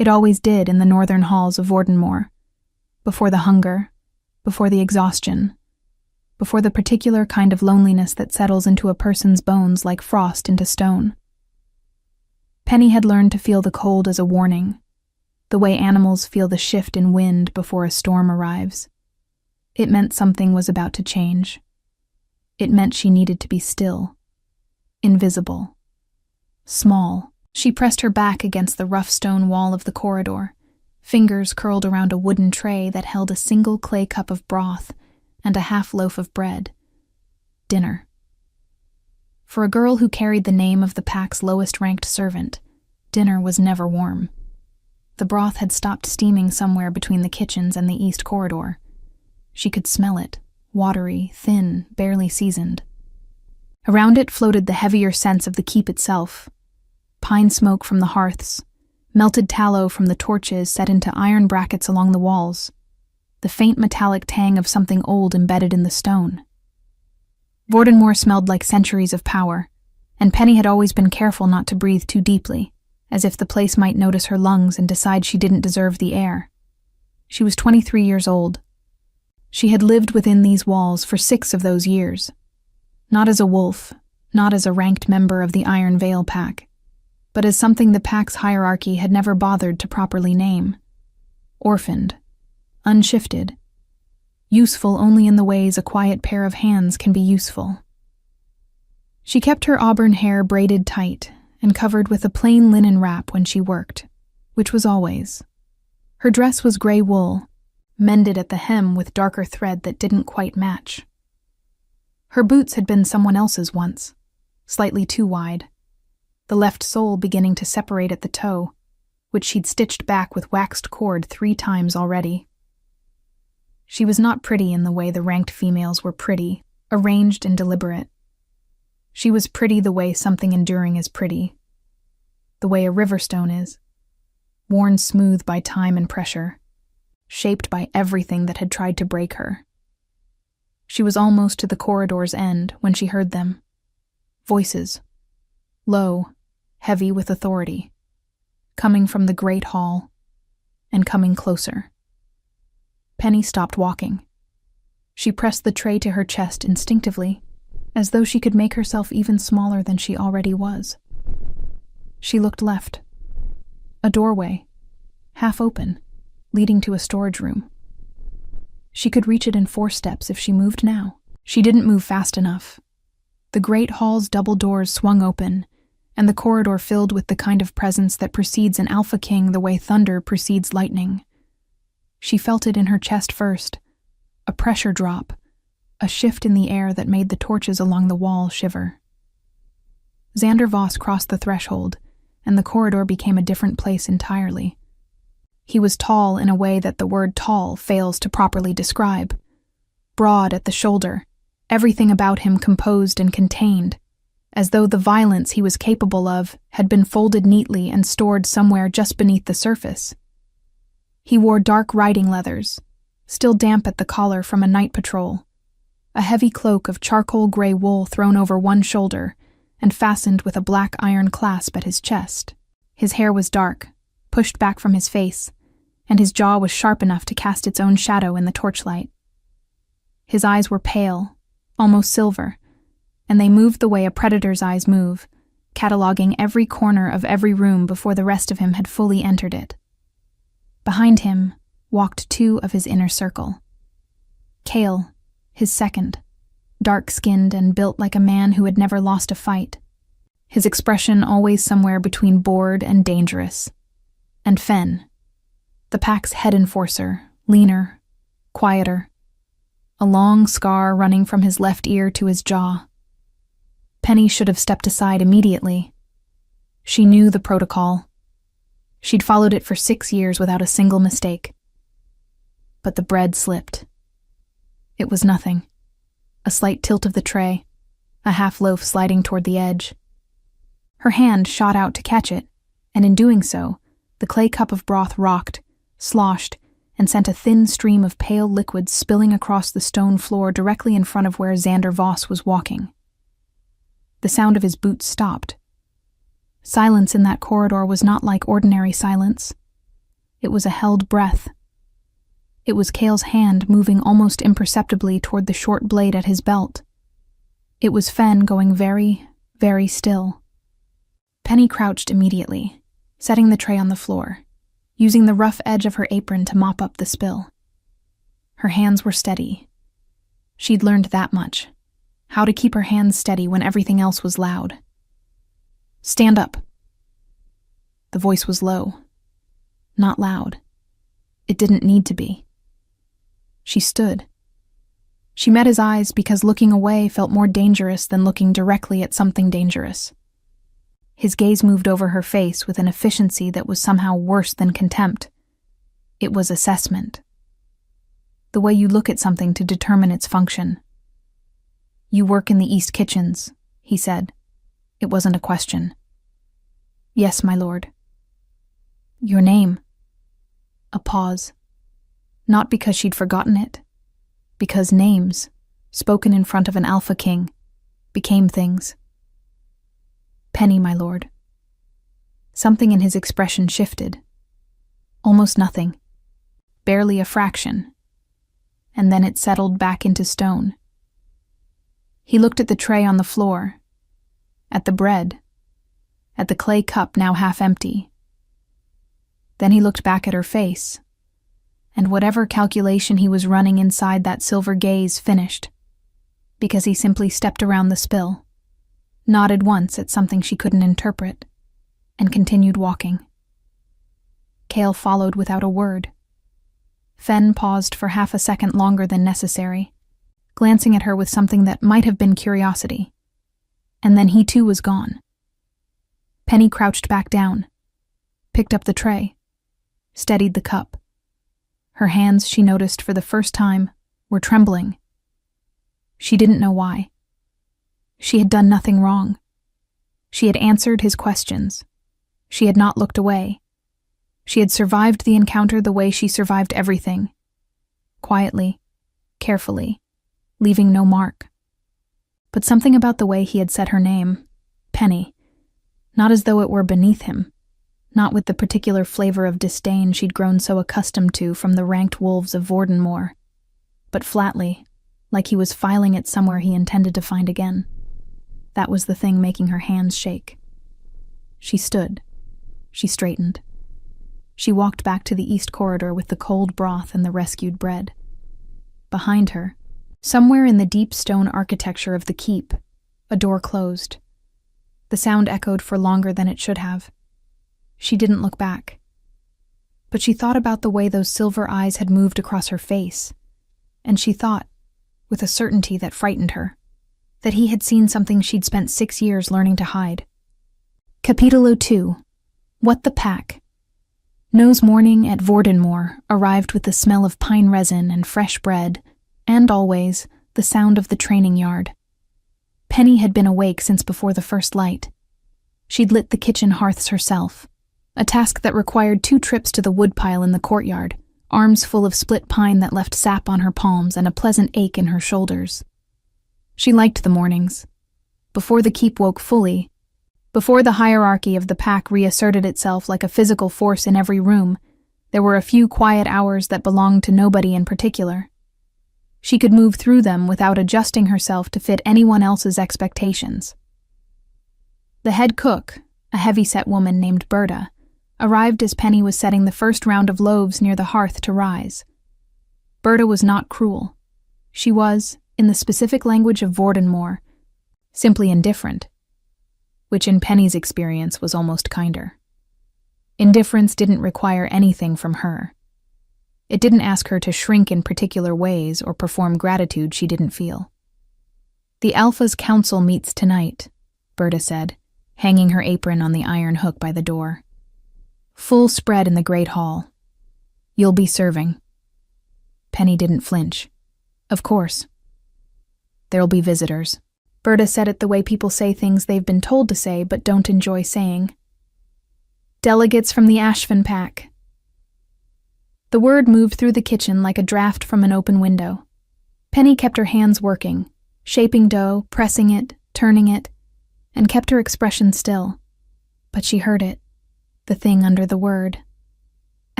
It always did in the northern halls of Vordenmoor, before the hunger, before the exhaustion, before the particular kind of loneliness that settles into a person's bones like frost into stone. Penny had learned to feel the cold as a warning, the way animals feel the shift in wind before a storm arrives. It meant something was about to change. It meant she needed to be still, invisible, small. She pressed her back against the rough stone wall of the corridor, fingers curled around a wooden tray that held a single clay cup of broth and a half loaf of bread. Dinner. For a girl who carried the name of the pack's lowest-ranked servant, dinner was never warm. The broth had stopped steaming somewhere between the kitchens and the east corridor. She could smell it, watery, thin, barely seasoned. Around it floated the heavier scents of the keep itself, pine smoke from the hearths, melted tallow from the torches set into iron brackets along the walls, the faint metallic tang of something old embedded in the stone. Vordenmoor smelled like centuries of power, and Penny had always been careful not to breathe too deeply, as if the place might notice her lungs and decide she didn't deserve the air. She was 23 years old. She had lived within these walls for 6 of those years. Not as a wolf, not as a ranked member of the Iron Veil Pack, but as something the pack's hierarchy had never bothered to properly name. Orphaned, unshifted, useful only in the ways a quiet pair of hands can be useful. She kept her auburn hair braided tight and covered with a plain linen wrap when she worked, which was always. Her dress was gray wool, mended at the hem with darker thread that didn't quite match. Her boots had been someone else's once, slightly too wide, the left sole beginning to separate at the toe, which she'd stitched back with waxed cord 3 times already. She was not pretty in the way the ranked females were pretty, arranged and deliberate. She was pretty the way something enduring is pretty, the way a riverstone is, worn smooth by time and pressure, shaped by everything that had tried to break her. She was almost to the corridor's end when she heard them. Voices, low, heavy with authority, coming from the great hall, and coming closer. Penny stopped walking. She pressed the tray to her chest instinctively, as though she could make herself even smaller than she already was. She looked left. A doorway, half open, leading to a storage room. She could reach it in 4 steps if she moved now. She didn't move fast enough. The great hall's double doors swung open, and the corridor filled with the kind of presence that precedes an alpha king the way thunder precedes lightning. She felt it in her chest first, a pressure drop, a shift in the air that made the torches along the wall shiver. Xander Voss crossed the threshold, and the corridor became a different place entirely. He was tall in a way that the word tall fails to properly describe. Broad at the shoulder, everything about him composed and contained, as though the violence he was capable of had been folded neatly and stored somewhere just beneath the surface. He wore dark riding leathers, still damp at the collar from a night patrol, a heavy cloak of charcoal gray wool thrown over one shoulder and fastened with a black iron clasp at his chest. His hair was dark, pushed back from his face, and his jaw was sharp enough to cast its own shadow in the torchlight. His eyes were pale, almost silver, and they moved the way a predator's eyes move, cataloging every corner of every room before the rest of him had fully entered it. Behind him walked 2 of his inner circle. Cale, his second, dark-skinned and built like a man who had never lost a fight, his expression always somewhere between bored and dangerous. And Fen, the pack's head enforcer, leaner, quieter, a long scar running from his left ear to his jaw. Penny should have stepped aside immediately. She knew the protocol. She'd followed it for 6 years without a single mistake. But the bread slipped. It was nothing. A slight tilt of the tray, a half loaf sliding toward the edge. Her hand shot out to catch it, and in doing so, the clay cup of broth rocked, sloshed, and sent a thin stream of pale liquid spilling across the stone floor directly in front of where Xander Voss was walking. The sound of his boots stopped. Silence in that corridor was not like ordinary silence. It was a held breath. It was Cale's hand moving almost imperceptibly toward the short blade at his belt. It was Fen going very, very still. Penny crouched immediately, setting the tray on the floor, using the rough edge of her apron to mop up the spill. Her hands were steady. She'd learned that much, how to keep her hands steady when everything else was loud. "Stand up." The voice was low, not loud. It didn't need to be. She stood. She met his eyes because looking away felt more dangerous than looking directly at something dangerous. His gaze moved over her face with an efficiency that was somehow worse than contempt. It was assessment. The way you look at something to determine its function. "You work in the East Kitchens," he said. It wasn't a question. "Yes, my lord." "Your name?" A pause. Not because she'd forgotten it, because names, spoken in front of an alpha king, became things. "Penny, my lord." Something in his expression shifted. Almost nothing. Barely a fraction. And then it settled back into stone. He looked at the tray on the floor, at the bread, at the clay cup now half empty. Then he looked back at her face, and whatever calculation he was running inside that silver gaze finished, because he simply stepped around the spill, nodded once at something she couldn't interpret, and continued walking. Cale followed without a word. Fen paused for half a second longer than necessary, glancing at her with something that might have been curiosity, and then he too was gone. Penny crouched back down, picked up the tray, steadied the cup. Her hands, she noticed for the first time, were trembling. She didn't know why. She had done nothing wrong. She had answered his questions. She had not looked away. She had survived the encounter the way she survived everything. Quietly, carefully, leaving no mark. But something about the way he had said her name, Penny, not as though it were beneath him, not with the particular flavor of disdain she'd grown so accustomed to from the ranked wolves of Vordenmoor, but flatly, like he was filing it somewhere he intended to find again. That was the thing making her hands shake. She stood. She straightened. She walked back to the east corridor with the cold broth and the rescued bread. Behind her, somewhere in the deep stone architecture of the keep, a door closed. The sound echoed for longer than it should have. She didn't look back. But she thought about the way those silver eyes had moved across her face, and she thought, with a certainty that frightened her, that he had seen something she'd spent 6 years learning to hide. Capítulo 2. What the Pack. No's morning at Vordenmoor arrived with the smell of pine resin and fresh bread, and always the sound of the training yard. Penny had been awake since before the first light. She'd lit the kitchen hearths herself, a task that required 2 trips to the woodpile in the courtyard, arms full of split pine that left sap on her palms and a pleasant ache in her shoulders. She liked the mornings. Before the keep woke fully, before the hierarchy of the pack reasserted itself like a physical force in every room, there were a few quiet hours that belonged to nobody in particular. She could move through them without adjusting herself to fit anyone else's expectations. The head cook, a heavy-set woman named Berta, arrived as Penny was setting the first round of loaves near the hearth to rise. Berta was not cruel. She was, in the specific language of Vordenmoor, simply indifferent, which in Penny's experience was almost kinder. Indifference didn't require anything from her. It didn't ask her to shrink in particular ways or perform gratitude she didn't feel. "The Alpha's council meets tonight," Berta said, hanging her apron on the iron hook by the door. "Full spread in the great hall. You'll be serving." Penny didn't flinch. "Of course." "There'll be visitors." Berta said it the way people say things they've been told to say but don't enjoy saying. "Delegates from the Ashvin pack." The word moved through the kitchen like a draft from an open window. Penny kept her hands working, shaping dough, pressing it, turning it, and kept her expression still. But she heard it, the thing under the word.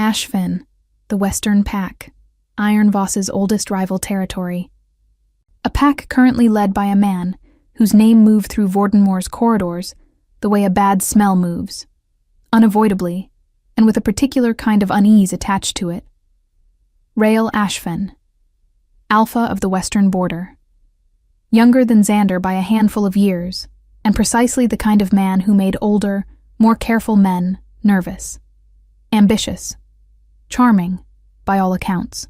Ashfin, the Western Pack, Iron Voss's oldest rival territory. A pack currently led by a man whose name moved through Vordenmoor's corridors the way a bad smell moves, unavoidably, and with a particular kind of unease attached to it. Rael Ashfin, Alpha of the Western Border. Younger than Xander by a handful of years, and precisely the kind of man who made older, more careful men nervous. Ambitious. Charming, by all accounts.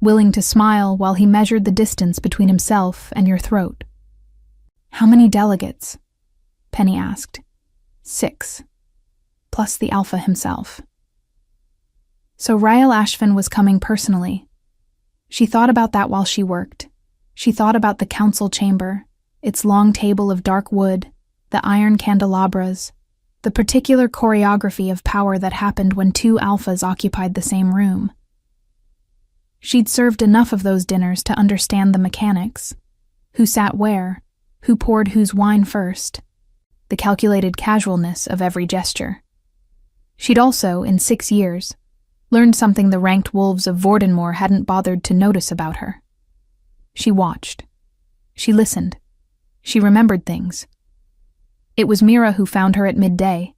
Willing to smile while he measured the distance between himself and your throat. "How many delegates?" Penny asked. 6. Plus the Alpha himself. So Rael Ashfin was coming personally. She thought about that while she worked. She thought about the council chamber, its long table of dark wood, the iron candelabras, the particular choreography of power that happened when 2 alphas occupied the same room. She'd served enough of those dinners to understand the mechanics. Who sat where, who poured whose wine first, the calculated casualness of every gesture. She'd also, in 6 years, learned something the ranked wolves of Vordenmoor hadn't bothered to notice about her. She watched. She listened. She remembered things. It was Mira who found her at midday,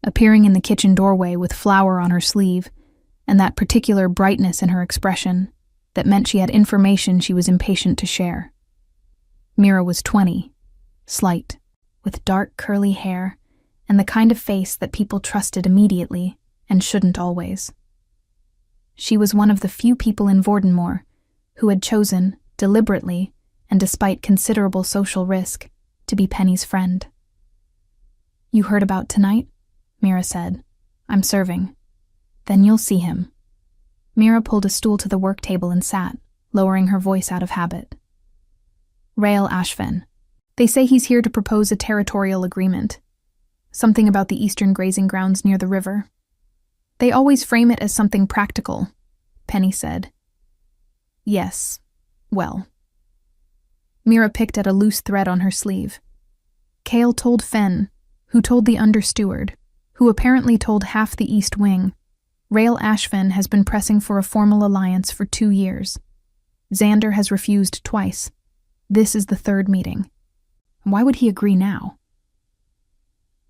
appearing in the kitchen doorway with flour on her sleeve and that particular brightness in her expression that meant she had information she was impatient to share. Mira was 20, slight, with dark curly hair and the kind of face that people trusted immediately and shouldn't always. She was one of the few people in Vordenmoor who had chosen, deliberately, and despite considerable social risk, to be Penny's friend. "You heard about tonight?" Mira said. "I'm serving. Then you'll see him." Mira pulled a stool to the work table and sat, lowering her voice out of habit. "Rael Ashfin. They say he's here to propose a territorial agreement. Something about the eastern grazing grounds near the river. They always frame it as something practical," Penny said. "Yes, well." Mira picked at a loose thread on her sleeve. Cale told Fen, who told the understeward, who apparently told half the East Wing, Rael Ashfin has been pressing for a formal alliance for 2 years. Xander has refused twice. This is the 3rd meeting. Why would he agree now?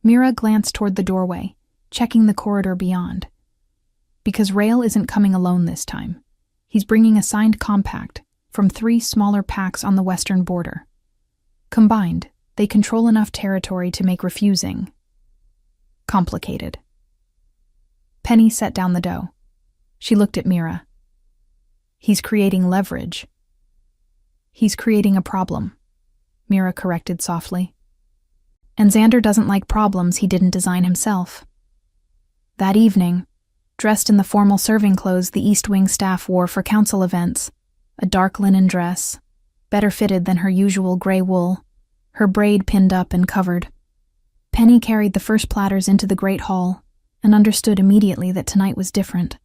Mira glanced toward the doorway, checking the corridor beyond. Because Rael isn't coming alone this time. He's bringing a signed compact from 3 smaller packs on the western border. Combined, they control enough territory to make refusing complicated. Penny set down the dough. She looked at Mira. "He's creating leverage." "He's creating a problem," Mira corrected softly. "And Xander doesn't like problems he didn't design himself." That evening, dressed in the formal serving clothes the East Wing staff wore for council events, a dark linen dress, better fitted than her usual gray wool, her braid pinned up and covered, Penny carried the first platters into the Great Hall and understood immediately that tonight was different.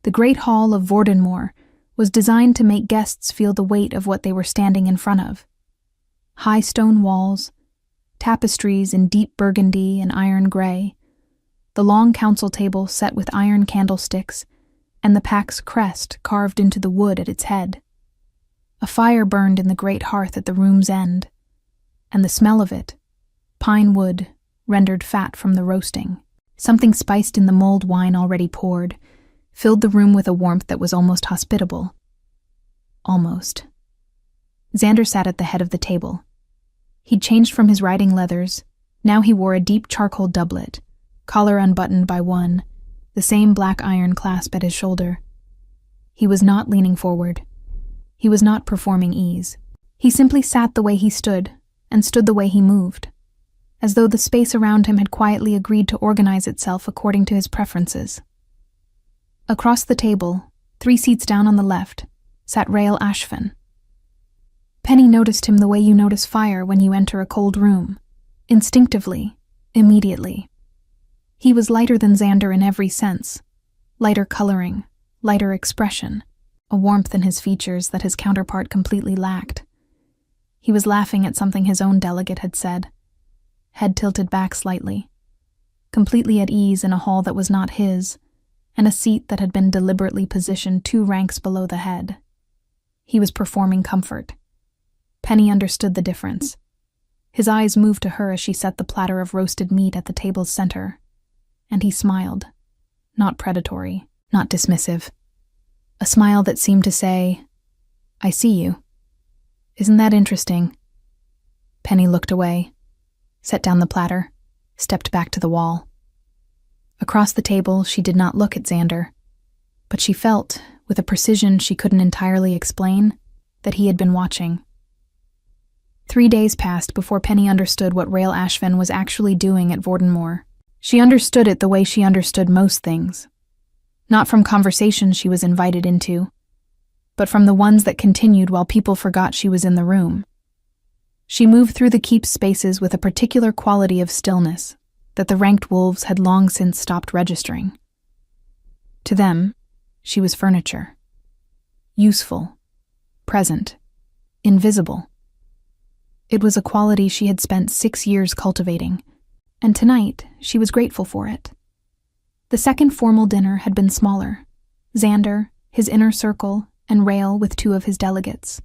The Great Hall of Vordenmoor was designed to make guests feel the weight of what they were standing in front of. High stone walls, tapestries in deep burgundy and iron gray, the long council table set with iron candlesticks, and the pack's crest carved into the wood at its head. A fire burned in the great hearth at the room's end, and the smell of it, pine wood, rendered fat from the roasting, something spiced in the mulled wine already poured, filled the room with a warmth that was almost hospitable. Almost. Xander sat at the head of the table. He'd changed from his riding leathers. Now he wore a deep charcoal doublet, collar unbuttoned by one, the same black iron clasp at his shoulder. He was not leaning forward. He was not performing ease. He simply sat the way he stood, and stood the way he moved, as though the space around him had quietly agreed to organize itself according to his preferences. Across the table, 3 seats down on the left, sat Rael Ashfin. Penny noticed him the way you notice fire when you enter a cold room, instinctively, immediately. He was lighter than Xander in every sense, lighter coloring, lighter expression, a warmth in his features that his counterpart completely lacked. He was laughing at something his own delegate had said, head tilted back slightly, completely at ease in a hall that was not his, and a seat that had been deliberately positioned 2 ranks below the head. He was performing comfort. Penny understood the difference. His eyes moved to her as she set the platter of roasted meat at the table's center, and he smiled, not predatory, not dismissive. A smile that seemed to say, "I see you. Isn't that interesting?" Penny looked away, set down the platter, stepped back to the wall. Across the table, she did not look at Xander, but she felt, with a precision she couldn't entirely explain, that he had been watching. 3 days passed before Penny understood what Rael Ashvin was actually doing at Vordenmoor. She understood it the way she understood most things. Not from conversations she was invited into, but from the ones that continued while people forgot she was in the room. She moved through the keep's spaces with a particular quality of stillness that the ranked wolves had long since stopped registering. To them, she was furniture. Useful, present, invisible. It was a quality she had spent 6 years cultivating, and tonight she was grateful for it. The second formal dinner had been smaller. Xander, his inner circle, and Rael with 2 of his delegates.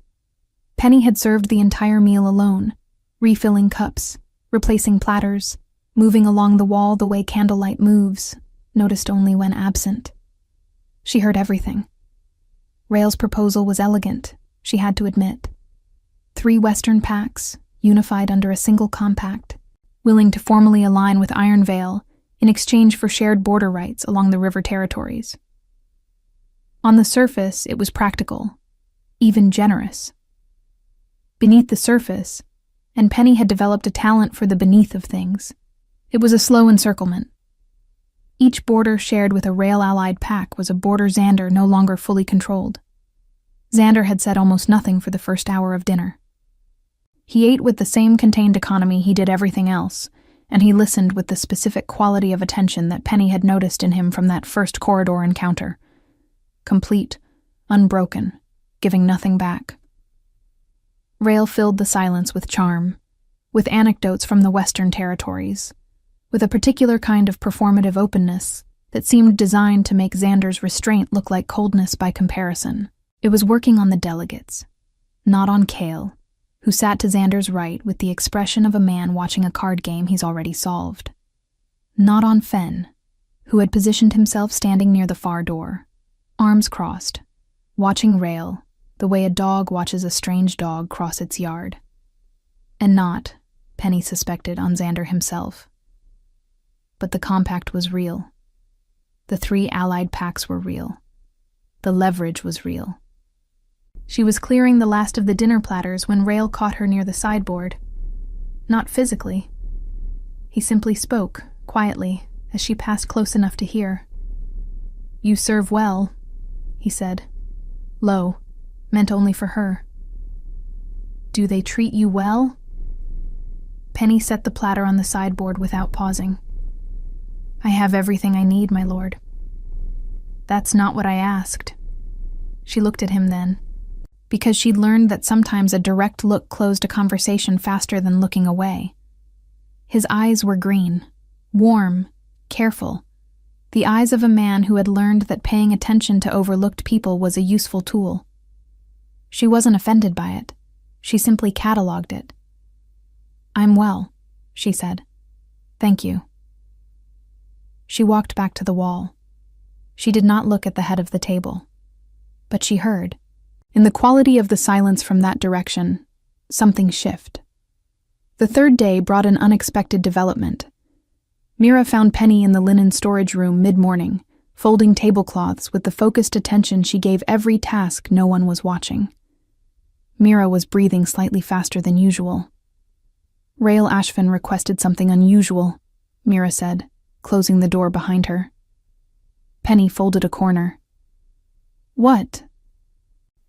Penny had served the entire meal alone, refilling cups, replacing platters, moving along the wall the way candlelight moves, noticed only when absent. She heard everything. Rael's proposal was elegant, she had to admit. 3 Western packs, unified under a single compact, willing to formally align with Iron Vale in exchange for shared border rights along the river territories. On the surface, it was practical, even generous. Beneath the surface, and Penny had developed a talent for the beneath of things, it was a slow encirclement. Each border shared with a Rael-allied pack was a border Xander no longer fully controlled. Xander had said almost nothing for the first hour of dinner. He ate with the same contained economy he did everything else, and he listened with the specific quality of attention that Penny had noticed in him from that first corridor encounter. Complete, unbroken, giving nothing back. Rael filled the silence with charm, with anecdotes from the Western territories, with a particular kind of performative openness that seemed designed to make Xander's restraint look like coldness by comparison. It was working on the delegates, not on Cale, who sat to Xander's right with the expression of a man watching a card game he's already solved. Not on Fen, who had positioned himself standing near the far door, arms crossed, watching Rael the way a dog watches a strange dog cross its yard. And not, Penny suspected, on Xander himself. But the compact was real. The 3 allied packs were real. The leverage was real. She was clearing the last of the dinner platters when Rael caught her near the sideboard. Not physically. He simply spoke, quietly, as she passed close enough to hear. "You serve well," he said. Low, meant only for her. "Do they treat you well?" Penny set the platter on the sideboard without pausing. "I have everything I need, my lord." "That's not what I asked." She looked at him then, because she'd learned that sometimes a direct look closed a conversation faster than looking away. His eyes were green, warm, careful, the eyes of a man who had learned that paying attention to overlooked people was a useful tool. She wasn't offended by it. She simply catalogued it. "I'm well," she said. "Thank you." She walked back to the wall. She did not look at the head of the table. But she heard, in the quality of the silence from that direction, something shift. The 3rd day brought an unexpected development. Mira found Penny in the linen storage room mid-morning, folding tablecloths with the focused attention she gave every task no one was watching. Mira was breathing slightly faster than usual. Rael Ashvin requested something unusual, Mira said, closing the door behind her. Penny folded a corner. "What?"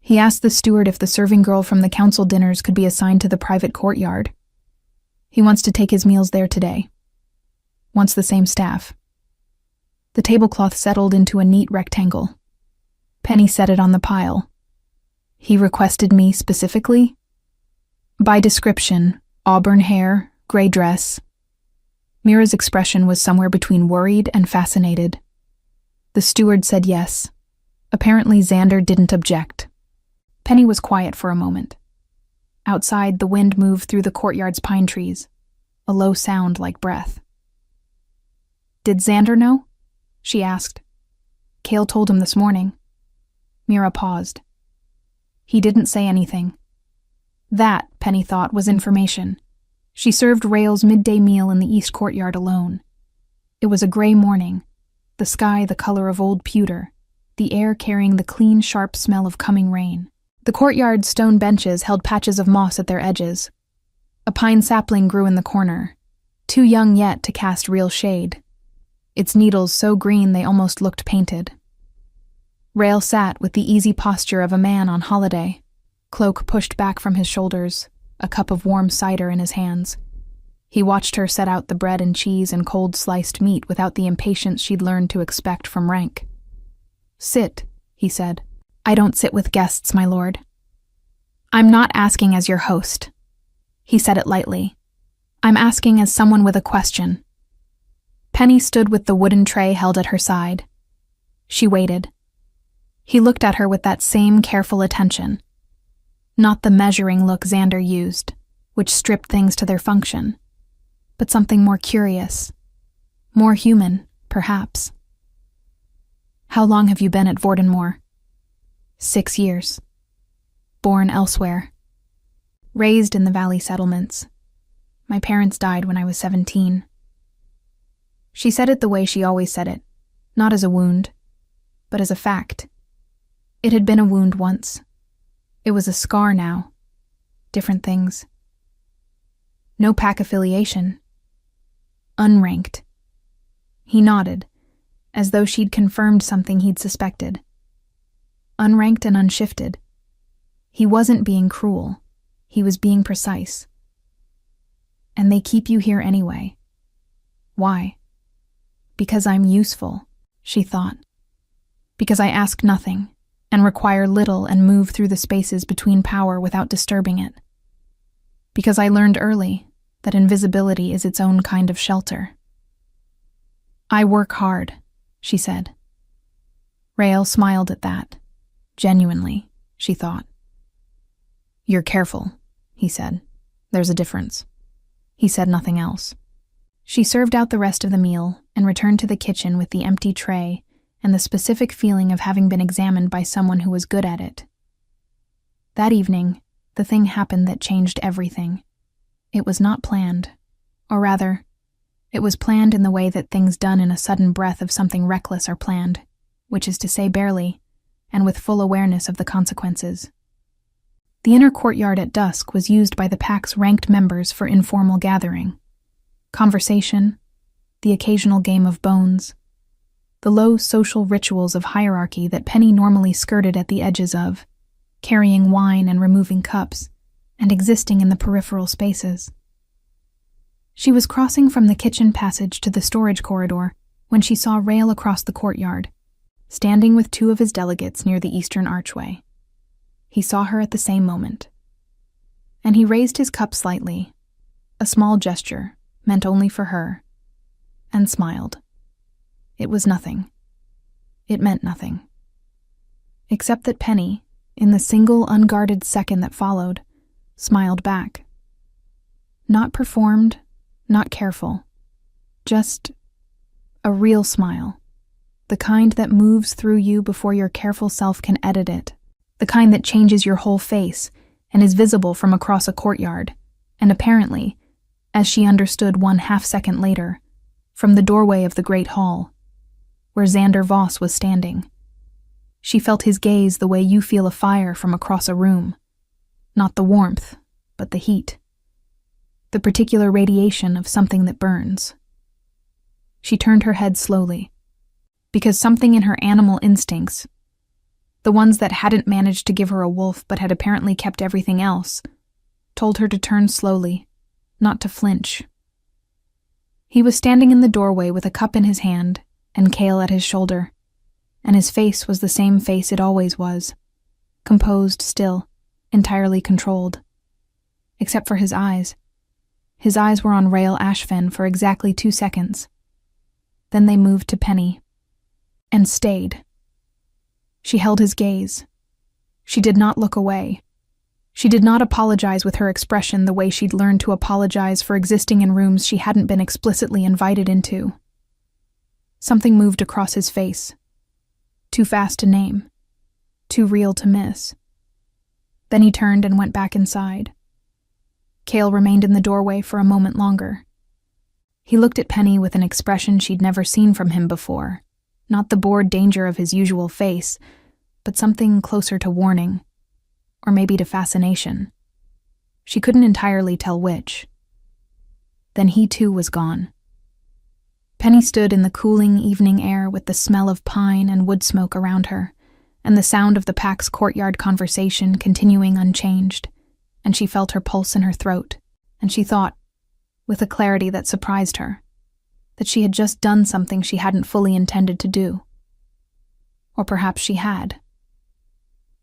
He asked the steward if the serving girl from the council dinners could be assigned to the private courtyard. He wants to take his meals there today. Wants the same staff. The tablecloth settled into a neat rectangle. Penny set it on the pile. He requested me specifically? By description, auburn hair, gray dress. Mira's expression was somewhere between worried and fascinated. The steward said yes. Apparently Xander didn't object. Penny was quiet for a moment. Outside, the wind moved through the courtyard's pine trees, a low sound like breath. "Did Xander know?" she asked. "Cale told him this morning." Mira paused. He didn't say anything. That, Penny thought, was information. She served Rael's midday meal in the east courtyard alone. It was a gray morning, the sky the color of old pewter, the air carrying the clean, sharp smell of coming rain. The courtyard's stone benches held patches of moss at their edges. A pine sapling grew in the corner, too young yet to cast real shade, its needles so green they almost looked painted. Rael sat with the easy posture of a man on holiday, cloak pushed back from his shoulders, a cup of warm cider in his hands. He watched her set out the bread and cheese and cold sliced meat without the impatience she'd learned to expect from rank. "Sit," he said. "I don't sit with guests, my lord." "I'm not asking as your host." He said it lightly. "I'm asking as someone with a question." Penny stood with the wooden tray held at her side. She waited. He looked at her with that same careful attention. Not the measuring look Xander used, which stripped things to their function, but something more curious, more human, perhaps. "How long have you been at Vordenmoor?" 6 years. Born elsewhere. Raised in the valley settlements. My parents died when I was 17. She said it the way she always said it, not as a wound, but as a fact. It had been a wound once. It was a scar now. Different things. No pack affiliation. Unranked. He nodded, as though she'd confirmed something he'd suspected. Unranked and unshifted. He wasn't being cruel. He was being precise. "And they keep you here anyway. Why?" "Because I'm useful," she thought. "Because I ask nothing, and require little and move through the spaces between power without disturbing it. Because I learned early that invisibility is its own kind of shelter." "I work hard," she said. Rael smiled at that. Genuinely, she thought. "You're careful," he said. "There's a difference." He said nothing else. She served out the rest of the meal and returned to the kitchen with the empty tray and the specific feeling of having been examined by someone who was good at it. That evening, the thing happened that changed everything. It was not planned, or rather, it was planned in the way that things done in a sudden breath of something reckless are planned, which is to say barely, and with full awareness of the consequences. The inner courtyard at dusk was used by the pack's ranked members for informal gathering. Conversation, the occasional game of bones, the low social rituals of hierarchy that Penny normally skirted at the edges of, carrying wine and removing cups, and existing in the peripheral spaces. She was crossing from the kitchen passage to the storage corridor when she saw Rael across the courtyard, standing with 2 of his delegates near the eastern archway. He saw her at the same moment. And he raised his cup slightly, a small gesture meant only for her, and smiled. It was nothing. It meant nothing. Except that Penny, in the single unguarded second that followed, smiled back. Not performed, not careful. Just a real smile. The kind that moves through you before your careful self can edit it. The kind that changes your whole face and is visible from across a courtyard, and apparently, as she understood 1/2 second later, from the doorway of the great hall, where Xander Voss was standing. She felt his gaze the way you feel a fire from across a room. Not the warmth, but the heat. The particular radiation of something that burns. She turned her head slowly, because something in her animal instincts, the ones that hadn't managed to give her a wolf but had apparently kept everything else, told her to turn slowly, not to flinch. He was standing in the doorway with a cup in his hand and Cale at his shoulder, and his face was the same face it always was, composed still, entirely controlled. Except for his eyes. His eyes were on Rael Ashfen for exactly 2 seconds. Then they moved to Penny. and stayed. She held his gaze. She did not look away. She did not apologize with her expression the way she'd learned to apologize for existing in rooms she hadn't been explicitly invited into. Something moved across his face. Too fast to name. Too real to miss. Then he turned and went back inside. Cale remained in the doorway for a moment longer. He looked at Penny with an expression she'd never seen from him before. Not the bored danger of his usual face, but something closer to warning. Or maybe to fascination. She couldn't entirely tell which. Then he too was gone. Penny stood in the cooling evening air with the smell of pine and wood smoke around her, and the sound of the pack's courtyard conversation continuing unchanged, and she felt her pulse in her throat, and she thought, with a clarity that surprised her, that she had just done something she hadn't fully intended to do. Or perhaps she had.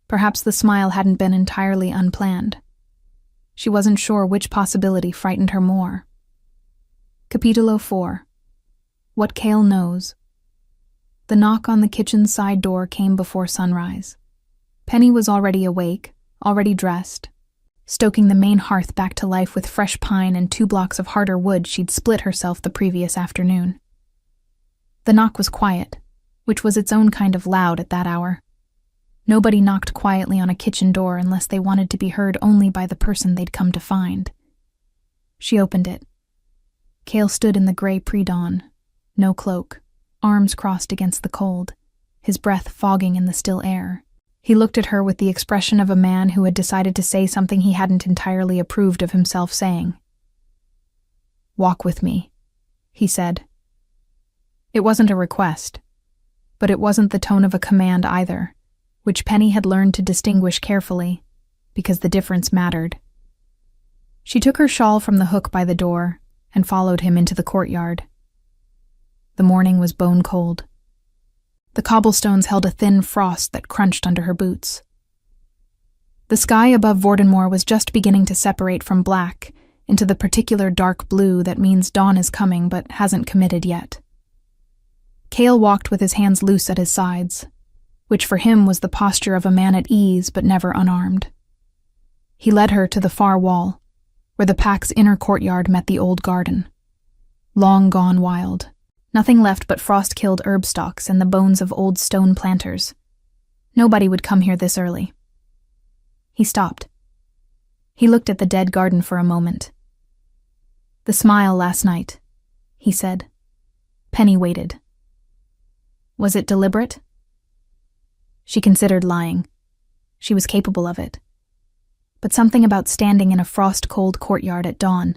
Perhaps the smile hadn't been entirely unplanned. She wasn't sure which possibility frightened her more. Capítulo 4. What Cale Knows. The knock on the kitchen's side door came before sunrise. Penny was already awake, already dressed, stoking the main hearth back to life with fresh pine and 2 blocks of harder wood she'd split herself the previous afternoon. The knock was quiet, which was its own kind of loud at that hour. Nobody knocked quietly on a kitchen door unless they wanted to be heard only by the person they'd come to find. She opened it. Cale stood in the gray pre-dawn, no cloak, arms crossed against the cold, his breath fogging in the still air. He looked at her with the expression of a man who had decided to say something he hadn't entirely approved of himself saying. "Walk with me," he said. It wasn't a request, but it wasn't the tone of a command either, which Penny had learned to distinguish carefully, because the difference mattered. She took her shawl from the hook by the door and followed him into the courtyard. The morning was bone cold. The cobblestones held a thin frost that crunched under her boots. The sky above Vordenmoor was just beginning to separate from black into the particular dark blue that means dawn is coming but hasn't committed yet. Cale walked with his hands loose at his sides, which for him was the posture of a man at ease but never unarmed. He led her to the far wall, where the pack's inner courtyard met the old garden. Long gone wild. Nothing left but frost-killed herb stalks and the bones of old stone planters. Nobody would come here this early. He stopped. He looked at the dead garden for a moment. "The smile last night," he said. Penny waited. Was it deliberate? She considered lying. She was capable of it. But something about standing in a frost-cold courtyard at dawn,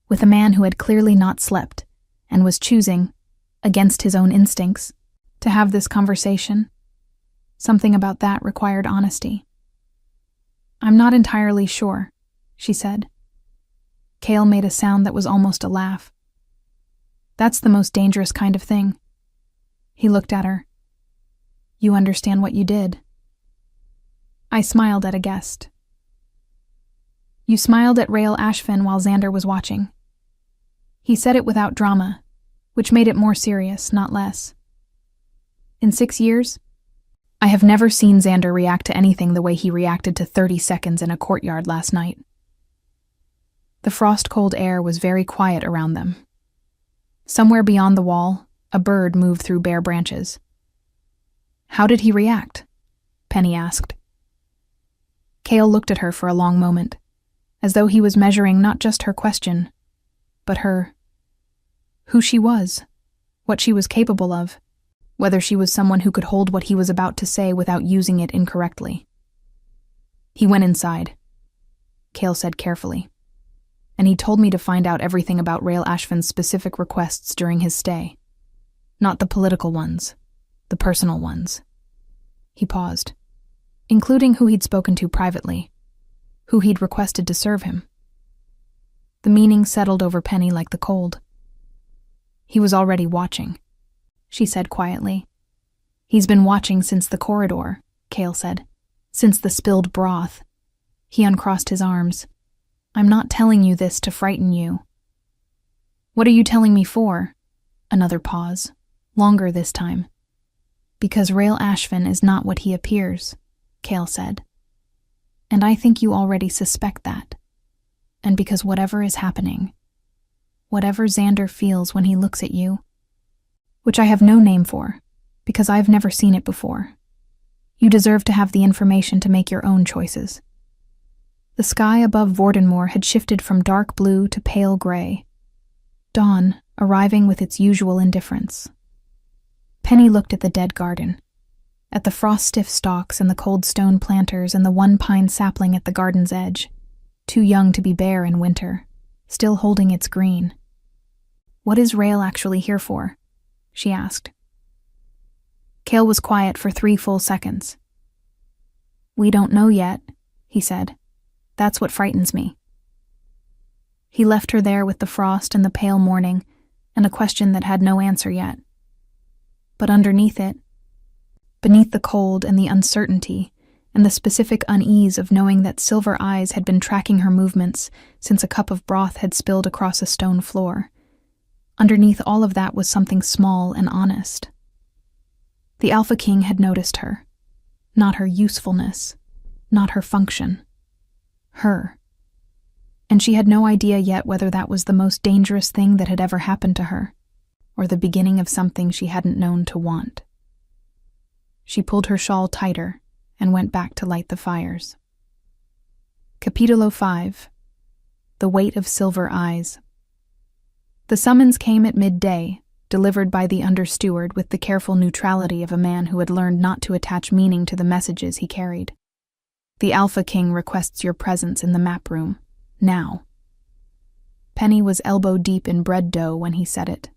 with a man who had clearly not slept, and was choosing, against his own instincts, to have this conversation. Something about that required honesty. "I'm not entirely sure," she said. Cale made a sound that was almost a laugh. "That's the most dangerous kind of thing." He looked at her. "You understand what you did." I smiled at a guest. "You smiled at Rael Ashfin while Xander was watching." He said it without drama, which made it more serious, not less. "In 6 years, I have never seen Xander react to anything the way he reacted to 30 seconds in a courtyard last night." The frost-cold air was very quiet around them. Somewhere beyond the wall, a bird moved through bare branches. "How did he react?" Penny asked. Cale looked at her for a long moment, as though he was measuring not just her question, but who she was, what she was capable of, whether she was someone who could hold what he was about to say without using it incorrectly. "He went inside," Cale said carefully, "and he told me to find out everything about Rael Ashfin's specific requests during his stay. Not the political ones, the personal ones." He paused, including who he'd spoken to privately, who he'd requested to serve him. The meaning settled over Penny like the cold. "He was already watching," she said quietly. "He's been watching since the corridor," Cale said. "Since the spilled broth." He uncrossed his arms. "I'm not telling you this to frighten you." "What are you telling me for?" Another pause, longer this time. Because Rael Ashvin is not what he appears, Cale said. And I think you already suspect that. And because whatever is happening, whatever Xander feels when he looks at you, which I have no name for, because I've never seen it before, you deserve to have the information to make your own choices. The sky above Vordenmoor had shifted from dark blue to pale gray, dawn arriving with its usual indifference. Penny looked at the dead garden, at the frost-stiff stalks and the cold stone planters and the one pine sapling at the garden's edge, too young to be bare in winter, still holding its green. What is Rael actually here for? She asked. Cale was quiet for 3 full seconds. We don't know yet, he said. That's what frightens me. He left her there with the frost and the pale morning and a question that had no answer yet. But underneath it, beneath the cold and the uncertainty and the specific unease of knowing that silver eyes had been tracking her movements since a cup of broth had spilled across a stone floor, underneath all of that was something small and honest. The Alpha King had noticed her, not her usefulness, not her function. Her. And she had no idea yet whether that was the most dangerous thing that had ever happened to her, or the beginning of something she hadn't known to want. She pulled her shawl tighter and went back to light the fires. Capítulo 5. The Weight of Silver Eyes. The summons came at midday, delivered by the understeward with the careful neutrality of a man who had learned not to attach meaning to the messages he carried. The Alpha King requests your presence in the map room, now. Penny was elbow-deep in bread dough when he said it.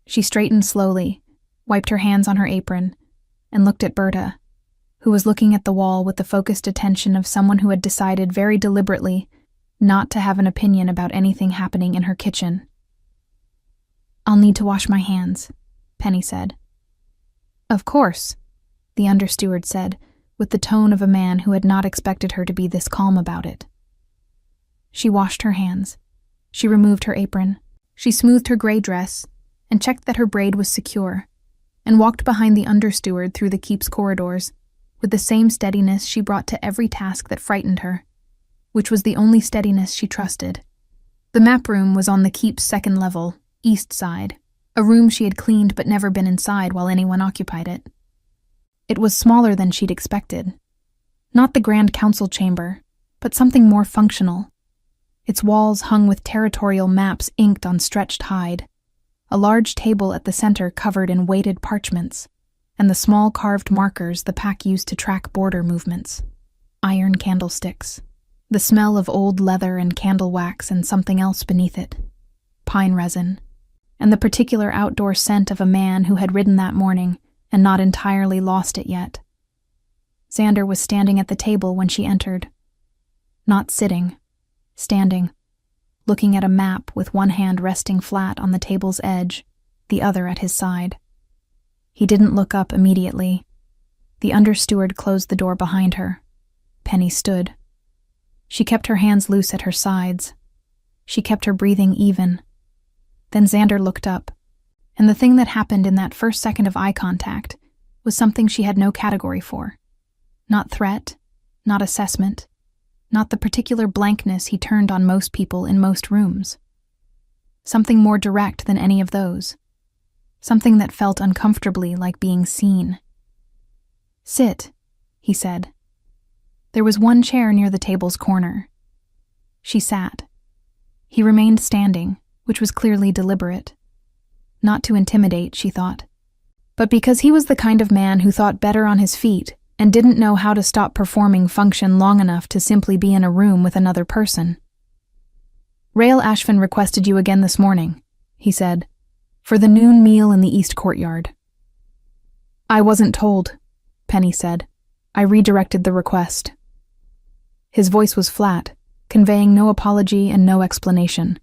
She straightened slowly, wiped her hands on her apron, and looked at Berta, who was looking at the wall with the focused attention of someone who had decided very deliberately not to have an opinion about anything happening in her kitchen. I'll need to wash my hands, Penny said. Of course, the understeward said, with the tone of a man who had not expected her to be this calm about it. She washed her hands. She removed her apron. She smoothed her gray dress and checked that her braid was secure, and walked behind the understeward through the keep's corridors with the same steadiness she brought to every task that frightened her, which was the only steadiness she trusted. The map room was on the keep's second level, east side, a room she had cleaned but never been inside while anyone occupied it. It was smaller than she'd expected. Not the grand council chamber, but something more functional. Its walls hung with territorial maps inked on stretched hide, a large table at the center covered in weighted parchments, and the small carved markers the pack used to track border movements. Iron candlesticks, the smell of old leather and candle wax and something else beneath it, pine resin, and the particular outdoor scent of a man who had ridden that morning and not entirely lost it yet. Xander was standing at the table when she entered. Not sitting, standing, looking at a map with one hand resting flat on the table's edge, the other at his side. He didn't look up immediately. The understeward closed the door behind her. Penny stood. She kept her hands loose at her sides. She kept her breathing even. Then Xander looked up, and the thing that happened in that first second of eye contact was something she had no category for. Not threat, not assessment, not the particular blankness he turned on most people in most rooms. Something more direct than any of those. Something that felt uncomfortably like being seen. Sit, he said. There was one chair near the table's corner. She sat. He remained standing, which was clearly deliberate. Not to intimidate, she thought, but because he was the kind of man who thought better on his feet and didn't know how to stop performing function long enough to simply be in a room with another person. Rael Ashvin requested you again this morning, he said, for the noon meal in the East Courtyard. I wasn't told, Penny said. I redirected the request. His voice was flat, conveying no apology and no explanation.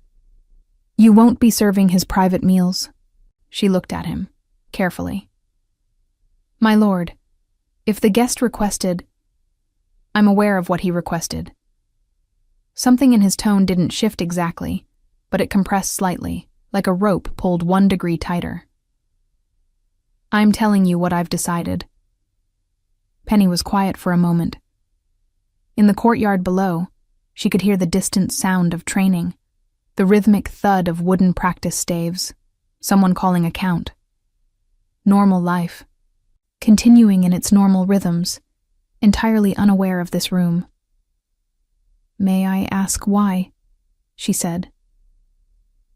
You won't be serving his private meals. She looked at him, carefully. My lord, if the guest requested, I'm aware of what he requested. Something in his tone didn't shift exactly, but it compressed slightly, like a rope pulled 1 degree tighter. I'm telling you what I've decided. Penny was quiet for a moment. In the courtyard below, she could hear the distant sound of training, the rhythmic thud of wooden practice staves, someone calling a count. Normal life, continuing in its normal rhythms, entirely unaware of this room. "May I ask why?" she said.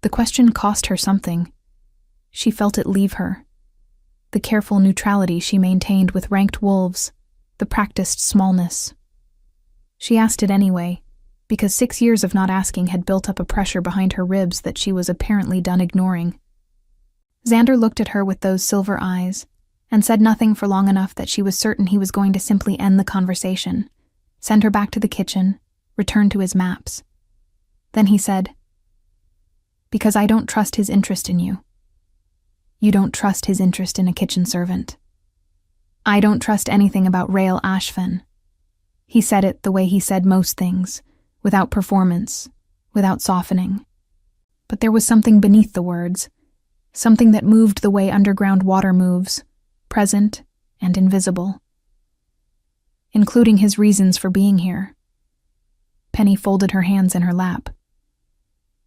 The question cost her something. She felt it leave her. The careful neutrality she maintained with ranked wolves, the practiced smallness. She asked it anyway, because 6 years of not asking had built up a pressure behind her ribs that she was apparently done ignoring. Xander looked at her with those silver eyes, and said nothing for long enough that she was certain he was going to simply end the conversation, send her back to the kitchen, return to his maps. Then he said, "Because I don't trust his interest in you. You don't trust his interest in a kitchen servant. I don't trust anything about Rael Ashfin." He said it the way he said most things, without performance, without softening. But there was something beneath the words, something that moved the way underground water moves, present and invisible. Including his reasons for being here. Penny folded her hands in her lap.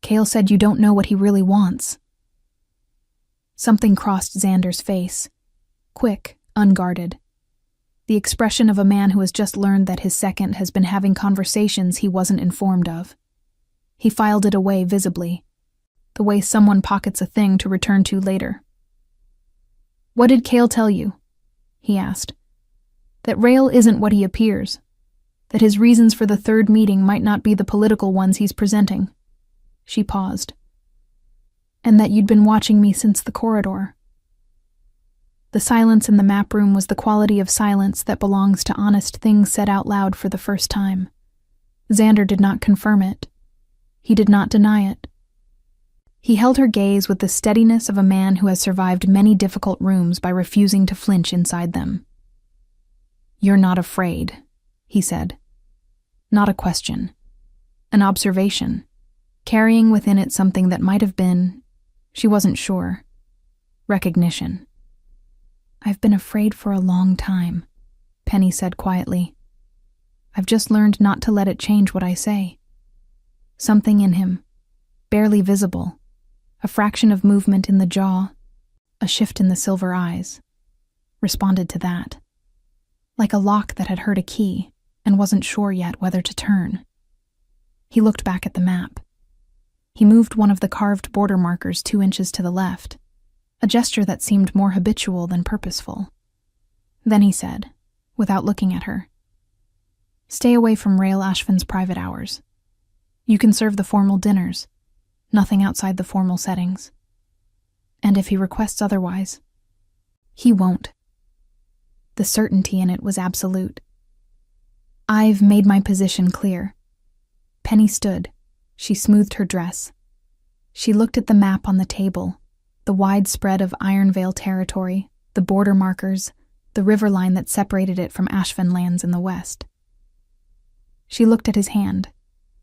"Cale said you don't know what he really wants." Something crossed Xander's face, quick, unguarded. The expression of a man who has just learned that his second has been having conversations he wasn't informed of. He filed it away visibly, the way someone pockets a thing to return to later. "What did Cale tell you?" he asked. "That Rael isn't what he appears, that his reasons for the third meeting might not be the political ones he's presenting." She paused. "And that you'd been watching me since the corridor." The silence in the map room was the quality of silence that belongs to honest things said out loud for the first time. Xander did not confirm it. He did not deny it. He held her gaze with the steadiness of a man who has survived many difficult rooms by refusing to flinch inside them. "You're not afraid," he said. Not a question. An observation, carrying within it something that might have been, she wasn't sure, recognition. "I've been afraid for a long time," Penny said quietly. "I've just learned not to let it change what I say." Something in him, barely visible, a fraction of movement in the jaw, a shift in the silver eyes, responded to that. Like a lock that had heard a key and wasn't sure yet whether to turn. He looked back at the map. He moved one of the carved border markers 2 inches to the left, a gesture that seemed more habitual than purposeful. Then he said, without looking at her, "Stay away from Rael Ashfin's private hours. You can serve the formal dinners, nothing outside the formal settings. And if he requests otherwise, he won't." The certainty in it was absolute. "I've made my position clear." Penny stood. She smoothed her dress. She looked at the map on the table, the wide spread of Ironvale territory, the border markers, the river line that separated it from Ashfin lands in the west. She looked at his hand,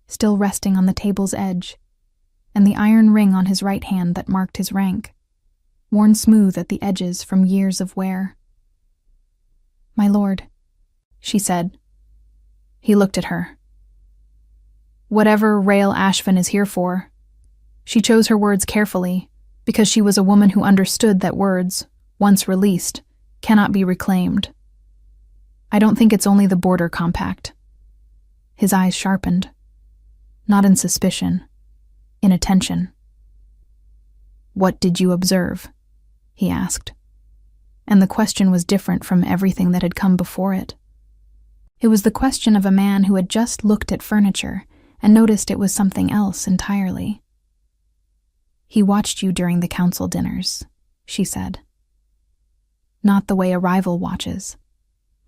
still resting on the table's edge, and the iron ring on his right hand that marked his rank, worn smooth at the edges from years of wear. "My lord," she said. He looked at her. "Whatever Rael Ashfin is here for." She chose her words carefully, because she was a woman who understood that words, once released, cannot be reclaimed. "I don't think it's only the border compact." His eyes sharpened. Not in suspicion, in attention. "What did you observe?" he asked. And the question was different from everything that had come before it. It was the question of a man who had just looked at furniture and noticed it was something else entirely. "He watched you during the council dinners," she said. Not the way a rival watches,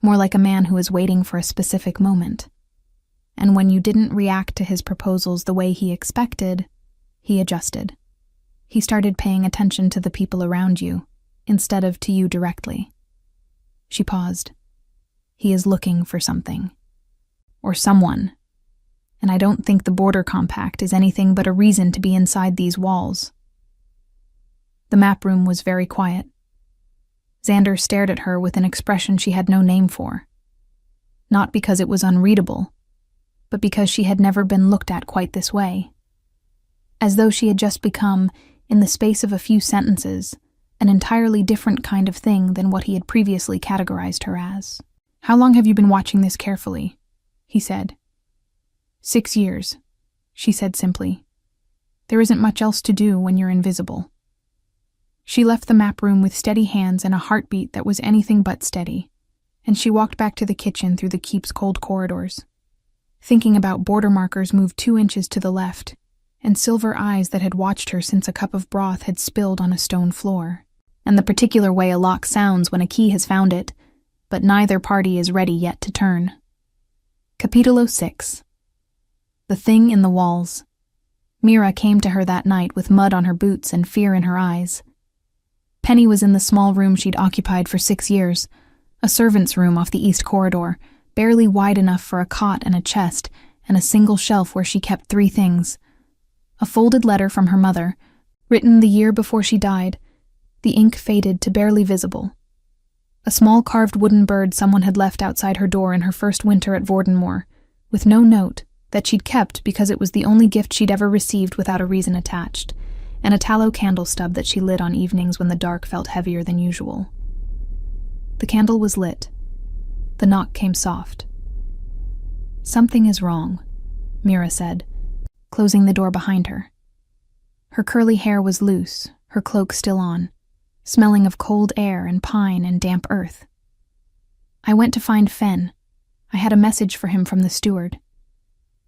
more like a man who is waiting for a specific moment. And when you didn't react to his proposals the way he expected, he adjusted. He started paying attention to the people around you, instead of to you directly. She paused. "He is looking for something. Or someone. And I don't think the border compact is anything but a reason to be inside these walls." The map room was very quiet. Xander stared at her with an expression she had no name for. Not because it was unreadable, but because she had never been looked at quite this way. As though she had just become, in the space of a few sentences, an entirely different kind of thing than what he had previously categorized her as. "How long have you been watching this carefully?" he said. 6 years, she said simply. "There isn't much else to do when you're invisible." She left the map room with steady hands and a heartbeat that was anything but steady, and she walked back to the kitchen through the keep's cold corridors, thinking about border markers moved 2 inches to the left, and silver eyes that had watched her since a cup of broth had spilled on a stone floor, and the particular way a lock sounds when a key has found it, but neither party is ready yet to turn. Capítulo 6. The Thing in the Walls. Mira came to her that night with mud on her boots and fear in her eyes. Penny was in the small room she'd occupied for 6 years, a servant's room off the east corridor, barely wide enough for a cot and a chest, and a single shelf where she kept 3 things. A folded letter from her mother, written the year before she died, the ink faded to barely visible. A small carved wooden bird someone had left outside her door in her first winter at Vordenmoor, with no note, that she'd kept because it was the only gift she'd ever received without a reason attached, and a tallow candle stub that she lit on evenings when the dark felt heavier than usual. The candle was lit. The knock came soft. "Something is wrong," Mira said, closing the door behind her. Her curly hair was loose, her cloak still on, smelling of cold air and pine and damp earth. "I went to find Fen. I had a message for him from the steward.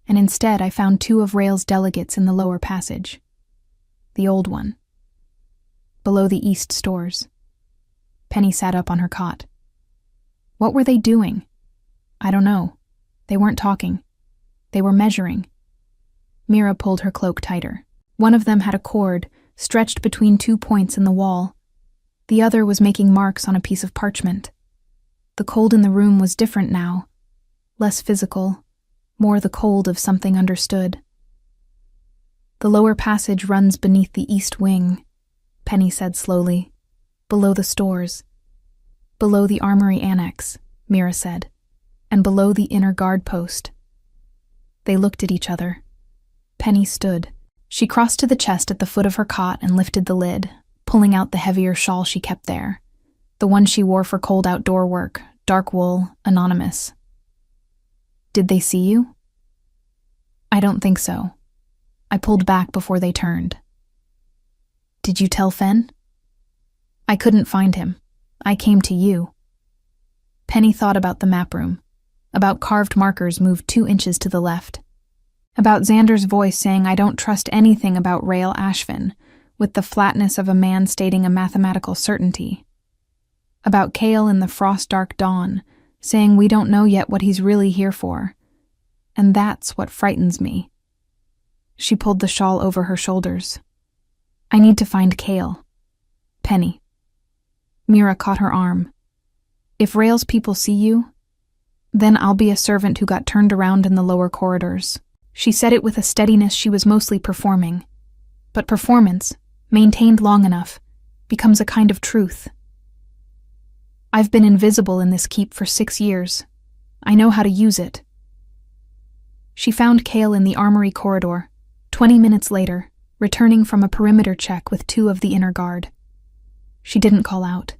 And instead I found 2 of Rail's delegates in the lower passage. The old one. Below the east stores." Penny sat up on her cot. "What were they doing?" "I don't know. They weren't talking. They were measuring." Mira pulled her cloak tighter. One of them had a cord stretched between 2 points in the wall. The other was making marks on a piece of parchment. The cold in the room was different now. Less physical, more the cold of something understood. "The lower passage runs beneath the east wing," Penny said slowly. "Below the stores. Below the armory annex," Mira said, "and below the inner guard post." They looked at each other. Penny stood. She crossed to the chest at the foot of her cot and lifted the lid, pulling out the heavier shawl she kept there, the one she wore for cold outdoor work, dark wool, anonymous. "Did they see you?" "I don't think so. I pulled back before they turned." "Did you tell Fen?" "I couldn't find him. I came to you." Penny thought about the map room, about carved markers moved 2 inches to the left, about Xander's voice saying, "I don't trust anything about Rael Ashvin," with the flatness of a man stating a mathematical certainty, about Cale in the frost-dark dawn, saying we don't know yet what he's really here for, and that's what frightens me. She pulled the shawl over her shoulders. "I need to find Cale." "Penny." Mira caught her arm. "If Rail's people see you, then I'll be a servant who got turned around in the lower corridors." She said it with a steadiness she was mostly performing. But performance, maintained long enough, becomes a kind of truth. "I've been invisible in this keep for 6 years. I know how to use it." She found Cale in the armory corridor, 20 minutes later, returning from a perimeter check with 2 of the inner guard. She didn't call out.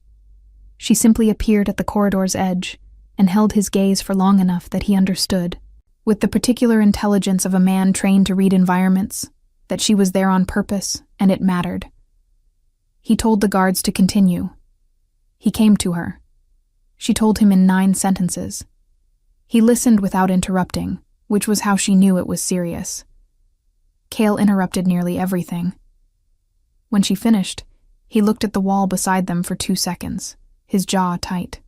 She simply appeared at the corridor's edge and held his gaze for long enough that he understood, with the particular intelligence of a man trained to read environments, that she was there on purpose and it mattered. He told the guards to continue. He came to her. She told him in 9 sentences. He listened without interrupting, which was how she knew it was serious. Cale interrupted nearly everything. When she finished, he looked at the wall beside them for 2 seconds, his jaw tight.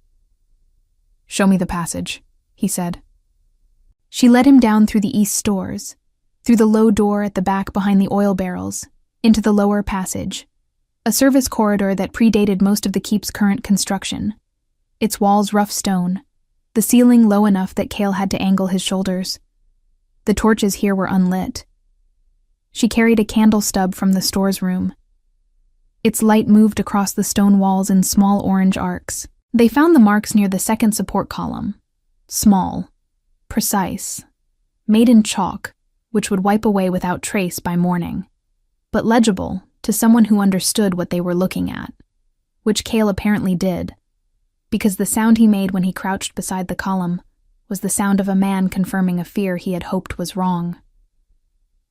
"Show me the passage," he said. She led him down through the east stores, through the low door at the back behind the oil barrels, into the lower passage, a service corridor that predated most of the keep's current construction, its walls rough stone, the ceiling low enough that Cale had to angle his shoulders. The torches here were unlit. She carried a candle stub from the store's room. Its light moved across the stone walls in small orange arcs. They found the marks near the second support column. Small, precise, made in chalk, which would wipe away without trace by morning, but legible to someone who understood what they were looking at, which Cale apparently did, because the sound he made when he crouched beside the column was the sound of a man confirming a fear he had hoped was wrong.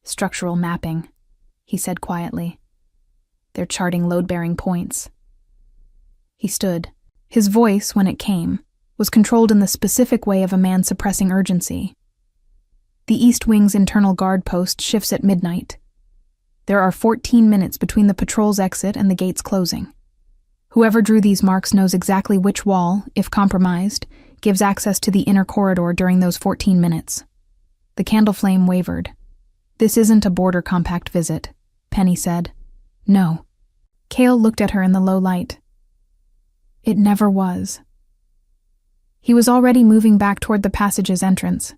"Structural mapping," he said quietly. "They're charting load-bearing points." He stood. His voice, when it came, was controlled in the specific way of a man suppressing urgency. "The East Wing's internal guard post shifts at midnight. There are 14 minutes between the patrol's exit and the gates closing. Whoever drew these marks knows exactly which wall, if compromised, gives access to the inner corridor during those 14 minutes. The candle flame wavered. "This isn't a border compact visit," Penny said. "No." Cale looked at her in the low light. "It never was." He was already moving back toward the passage's entrance.